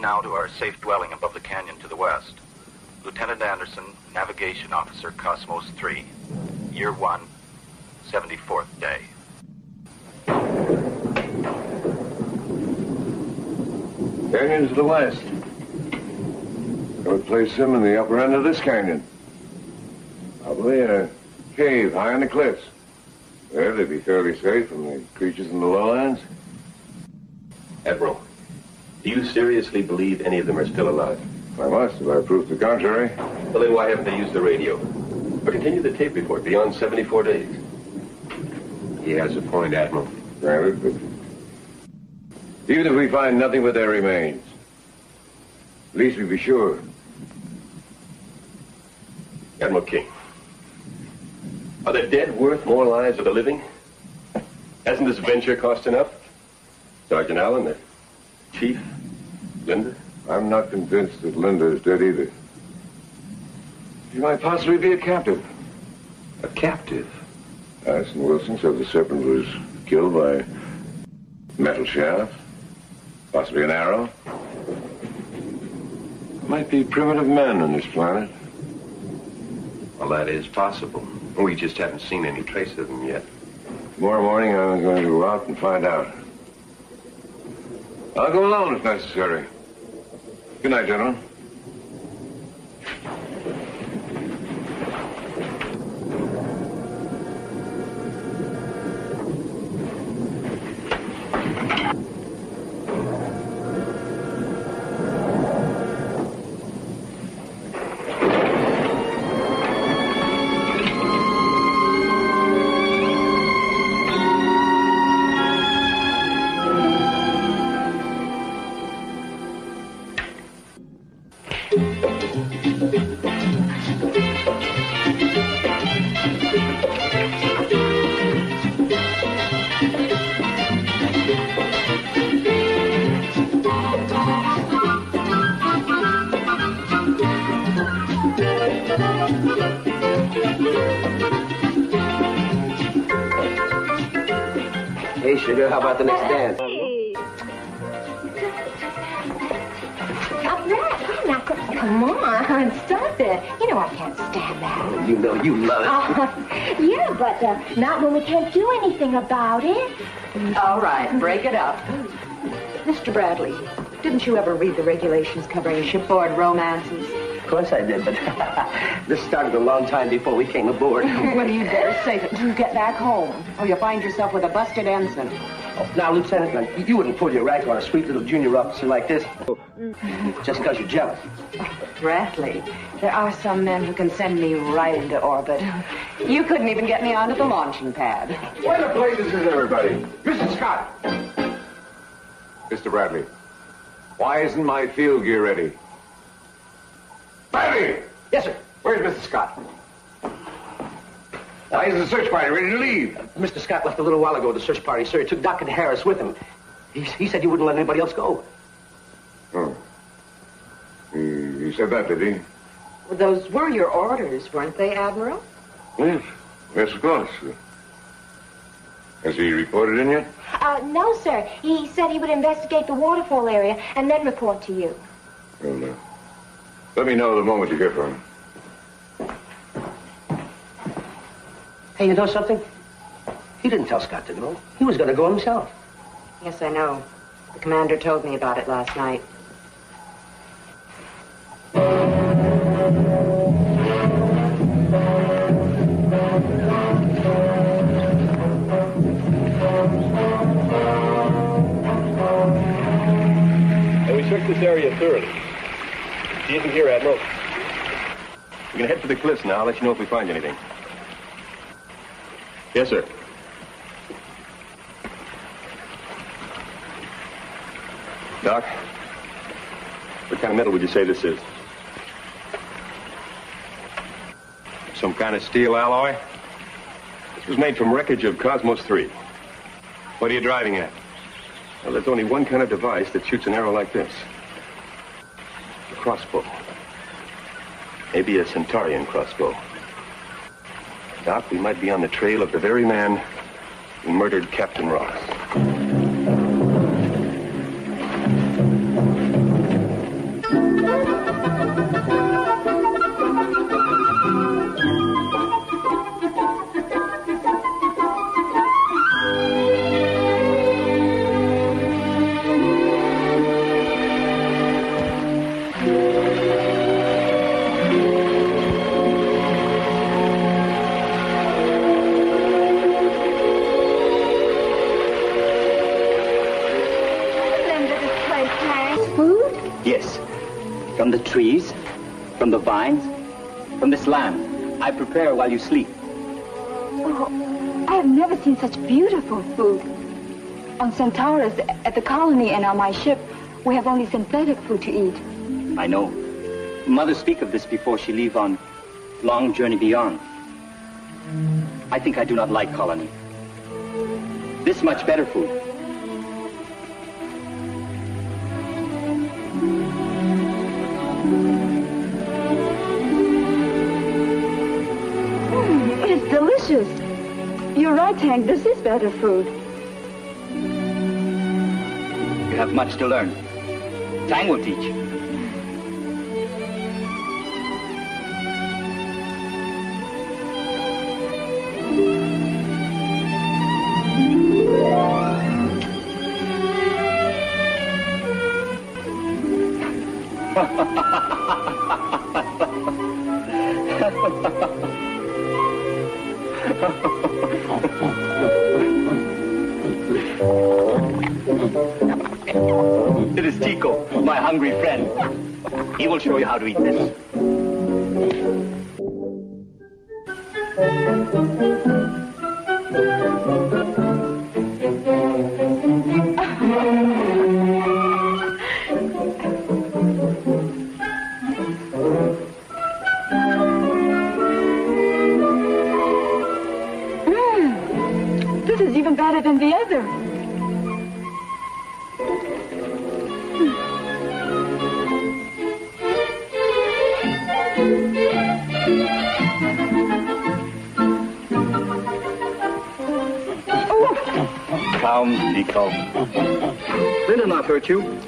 Now to our safe dwelling above the canyon to the west. Lieutenant Anderson, Navigation Officer, Cosmos 3. Year 1, 74th day. Canyon to the west. I would place them in the upper end of this canyon. Probably a cave high on the cliffs. There they'd be fairly safe from the creatures in the lowlands. Admiral, do you seriously believe any of them are still alive? I must, if I prove the contrary. Well, then why haven't they used the radio? Or continue the tape report beyond 74 days? He has a point, Admiral. Granted, but even if we find nothing but their remains, at least we be sure. Admiral King, are the dead worth more lives of the living? Hasn't this venture cost enough? Sergeant Allen, the Chief, Linda? I'm not convinced that Linda is dead either. She might possibly be a captive. A captive? Addison Wilson said the serpent was killed by metal shaft, possibly an arrow. Might be primitive men on this planet. Well, that is possible. We just haven't seen any trace of them yet. Tomorrow morning, I'm going to go out and find out. I'll go alone if necessary. Good night, gentlemen. Hey, sugar, how about the next dance? Now, come on, stop it. You know I can't stand that. Oh, you know you love it. Yeah, but not when we can't do anything about it. All right, break it up. Mr. Bradley, didn't you ever read the regulations covering shipboard romances? Of course I did, but this started a long time before we came aboard. Well, you better save it till you get back home, or you'll find yourself with a busted ensign. Oh, now, Lieutenant, you wouldn't pull your rank on a sweet little junior officer like this just because you're jealous. Bradley, there are some men who can send me right into orbit. You couldn't even get me onto the launching pad. Where the blazes is everybody? Mr. Scott! Mr. Bradley, why isn't my field gear ready? Bradley! Yes, sir. Where's Mr. Scott? Why is the search party ready to leave? Mr. Scott left a little while ago with the search party, sir. He took Doc and Harris with him. He said he wouldn't let anybody else go. Oh. He said that, did he? Well, those were your orders, weren't they, Admiral? Yes. Yes, of course. Has he reported in yet? No, sir. He said he would investigate the waterfall area and then report to you. Well, let me know the moment you hear from him. Hey, you know something? He didn't tell Scott to go. He was going to go himself. Yes, I know. The commander told me about it last night. And we checked this area thoroughly. She isn't here, Admiral. We're going to head for the cliffs now. I'll let you know if we find anything. Yes, sir. Doc, what kind of metal would you say this is? Some kind of steel alloy? This was made from wreckage of Cosmos 3. What are you driving at? Well, there's only one kind of device that shoots an arrow like this. A crossbow. Maybe a Centaurian crossbow. Doc, we might be on the trail of the very man who murdered Captain Ross. From the trees, from the vines, from this land. I prepare while you sleep. Oh, I have never seen such beautiful food. On Centaurus, at the colony, and on my ship, we have only synthetic food to eat. I know. Mother speak of this before she leave on long journey beyond. I think I do not like colony. This much better food. It's delicious. You're right, Hank. This is better food. You have much to learn. Time will teach. It is Tico, my hungry friend. He will show you how to eat this. This is even better than the other. down, Nico. Linda not hurt you.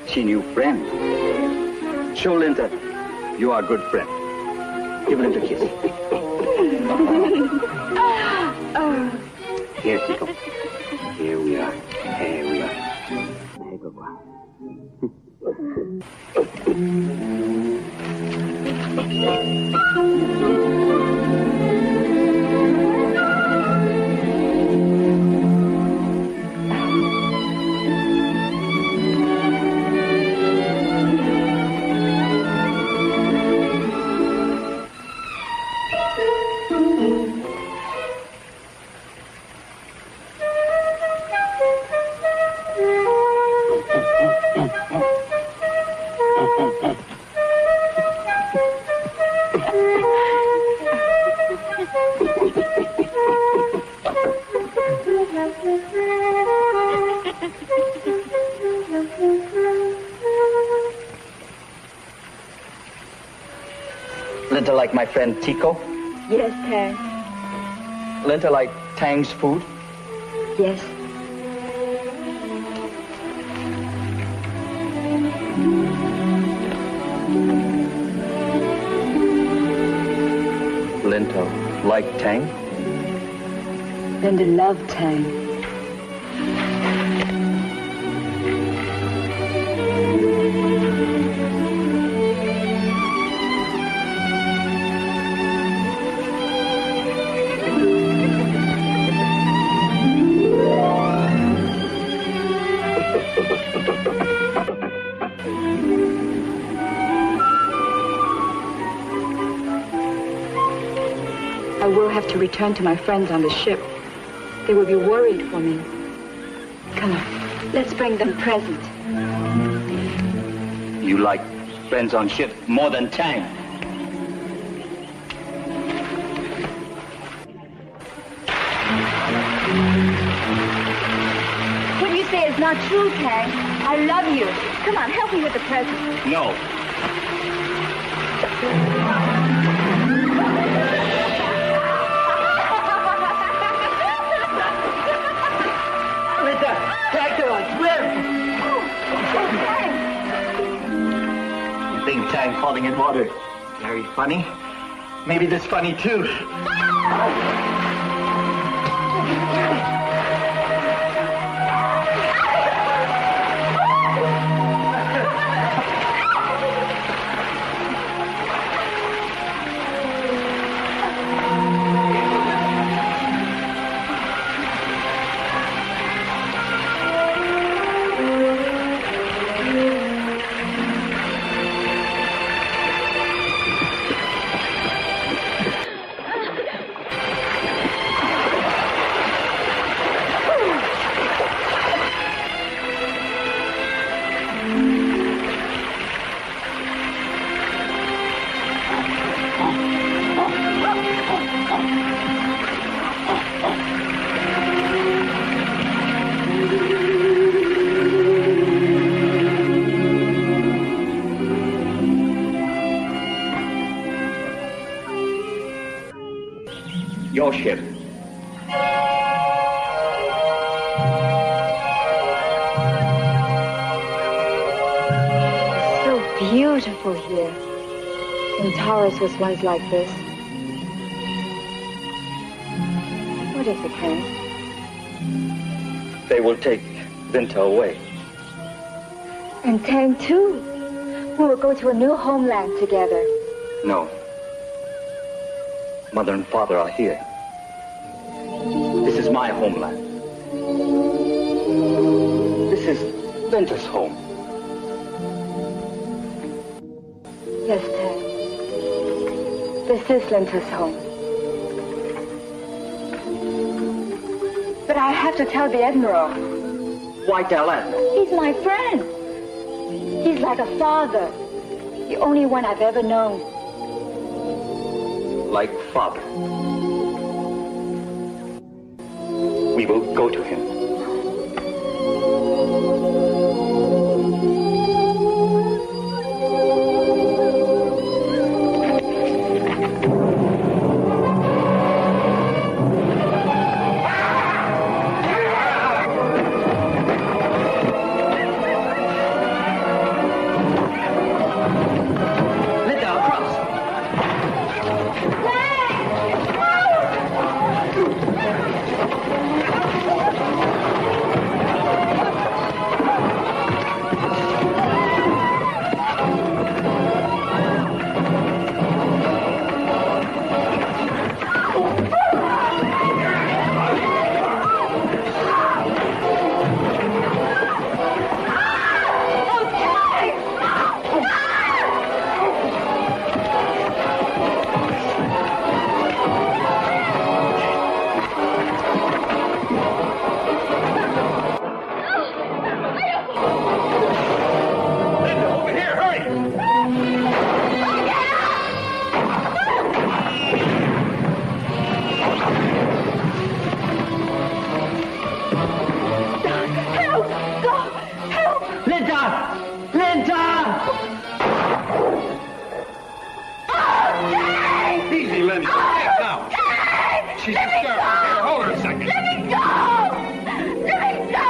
She new friend. Show Linda you are a good friend. Give Linda a kiss. Here, Nico. Here we are. Here we are. Take a while. Linda like my friend Tico? Yes, Tang. Linda like Tang's food? Yes. Linda like Tang? Linda loved Tang. I will have to return to my friends on the ship. They will be worried for me. Come on, let's bring them presents. You like friends on ship more than Tang? What you say is not true, Tang. I love you. Come on, help me with the presents. No. Take her on swim! You think Tang falling in water very funny? Maybe this funny too. Your ship. So beautiful here. Centaurus was once like this. What is it, Tang? They will take Vinta away. And Tang, too. We will go to a new homeland together. No. Mother and father are here. This is my homeland. This is Vinta's home. Yes, Tang. This is Linta's home. But I have to tell the Admiral. Why tell Admiral? He's my friend. He's like a father. The only one I've ever known. Like father. We will go to him. she's Let me hysterical. go! Here, hold her a second. Let me go! Let me go!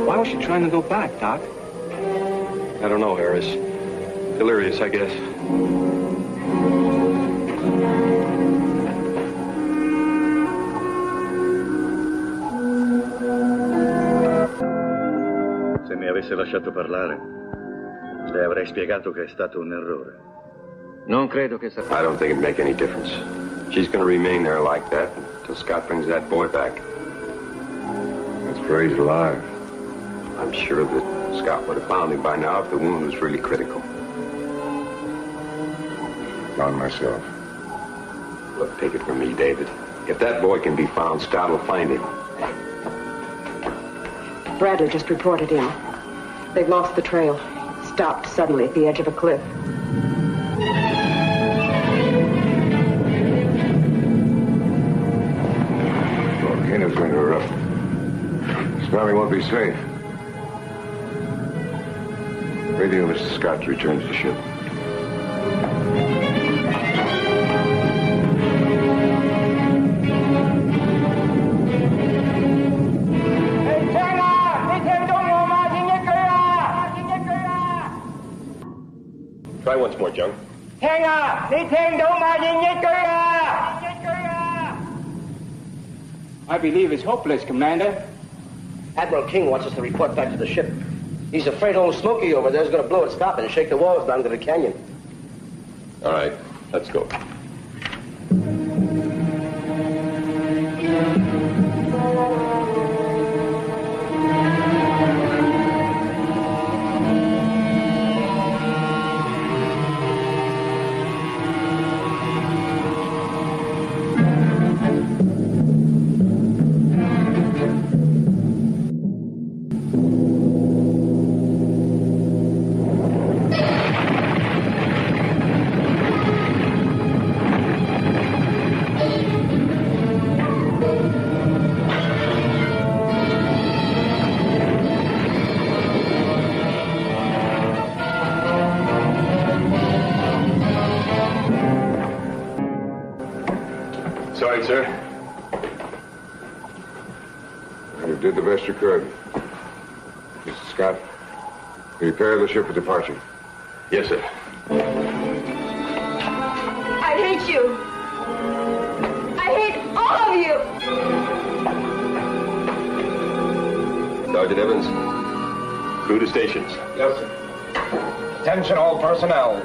Why was she trying to go back, Doc? I don't know, Harris. Delirious, I guess. Se mi avesse lasciato parlare, le avrei spiegato che è stato un errore. Non credo che sia... I don't think it'd make any difference. She's going to remain there like that until Scott brings that boy back. That's where he's alive. I'm sure that Scott would have found him by now if the wound was really critical. Found myself. Look, take it from me, David. If that boy can be found, Scott will find him. Bradley just reported in. They've lost the trail. Stopped suddenly at the edge of a cliff. Volcano's going to erupt. This valley won't be safe. Radio Mr. Scott returns the ship. Try once more, Jung. I believe it's hopeless, Commander. Admiral King wants us to report back to the ship. He's afraid old Smokey over there is going to blow its top and shake the walls down to the canyon. All right, let's go. Sorry, sir. You did the best you could. Mr. Scott, prepare the ship for departure. Yes, sir. I hate you. I hate all of you. Sergeant Evans, crew to stations. Yes, sir. Attention all personnel.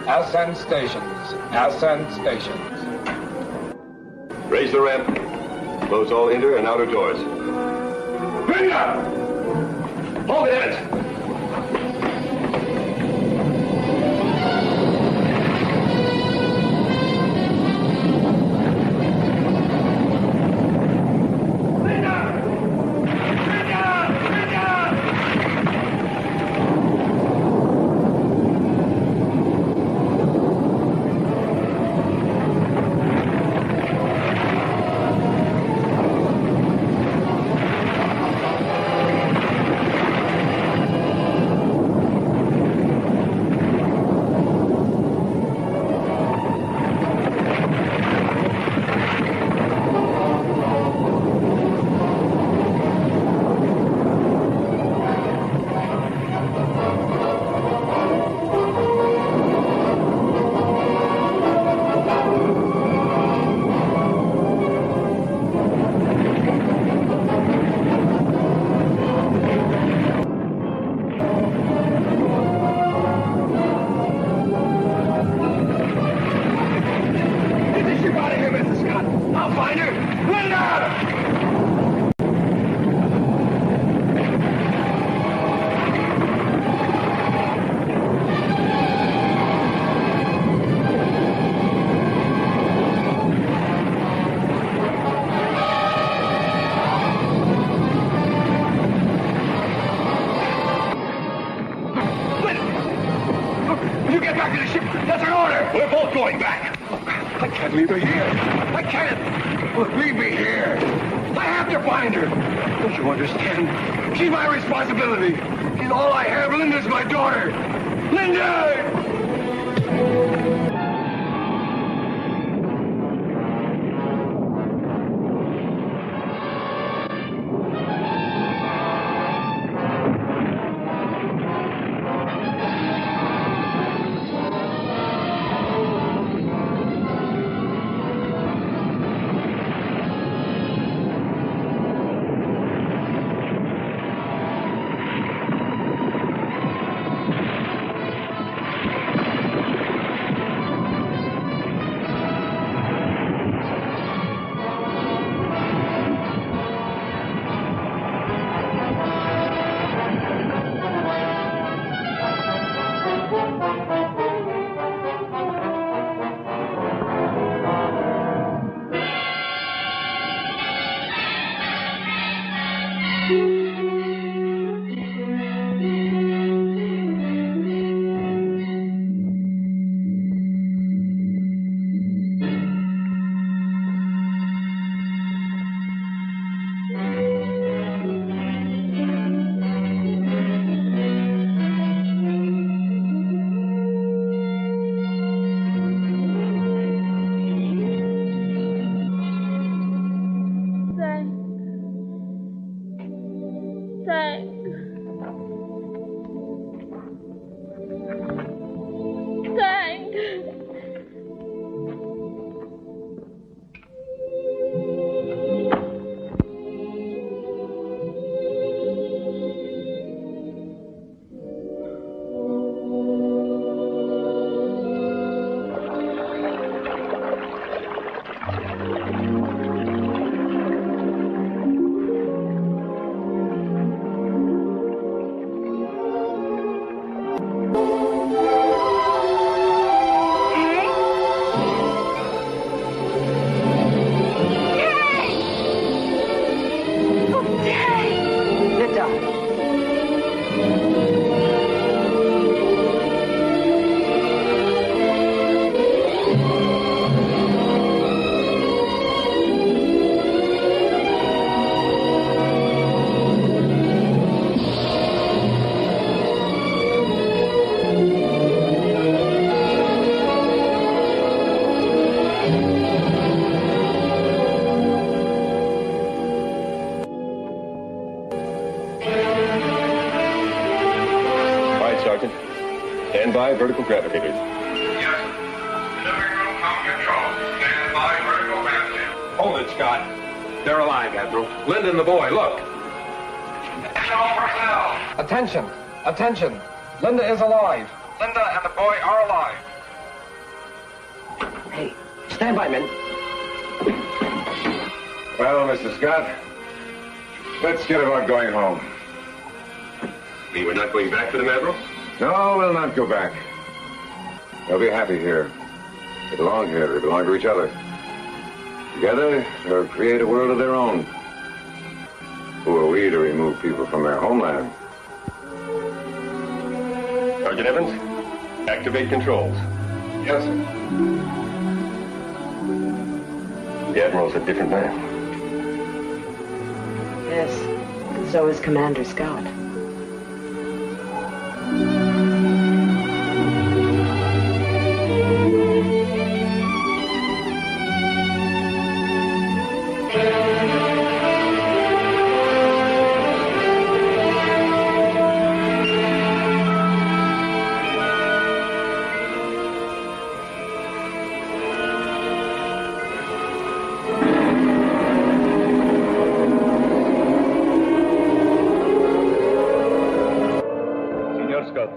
Ascend stations. Ascend stations. Raise the ramp. Close all inner and outer doors. Bring it up! Hold it, Evans! find her. Don't you understand? She's my responsibility. She's all I have. Linda's my daughter. Linda! Stand by, vertical gravitators. Yes. Delivery room, com control. Stand by, vertical gravitators. Hold it, Scott. They're alive, Admiral. Linda and the boy, look. All personnel. Attention! Attention! Linda is alive. Linda and the boy are alive. Hey, stand by, men. Well, Mr. Scott, let's get about going home. You we're not going back to them, Admiral? No, we'll not go back. They'll be happy here. They belong here. They belong to each other. Together, they'll create a world of their own. Who are we to remove people from their homeland? Sergeant Evans, activate controls. Yes, sir. The Admiral's a different man. Yes, and so is Commander Scott.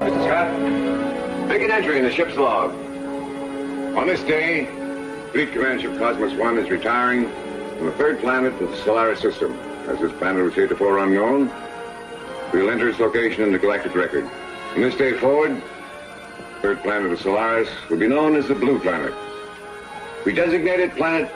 Mr. Scott, make an entry in the ship's log. On this day, Fleet Command Ship Cosmos 1 is retiring from the third planet of the Solaris system. As this planet was heretofore unknown, we'll enter its location in the galactic record. From this day forward, the third planet of Solaris will be known as the Blue Planet. We designated planet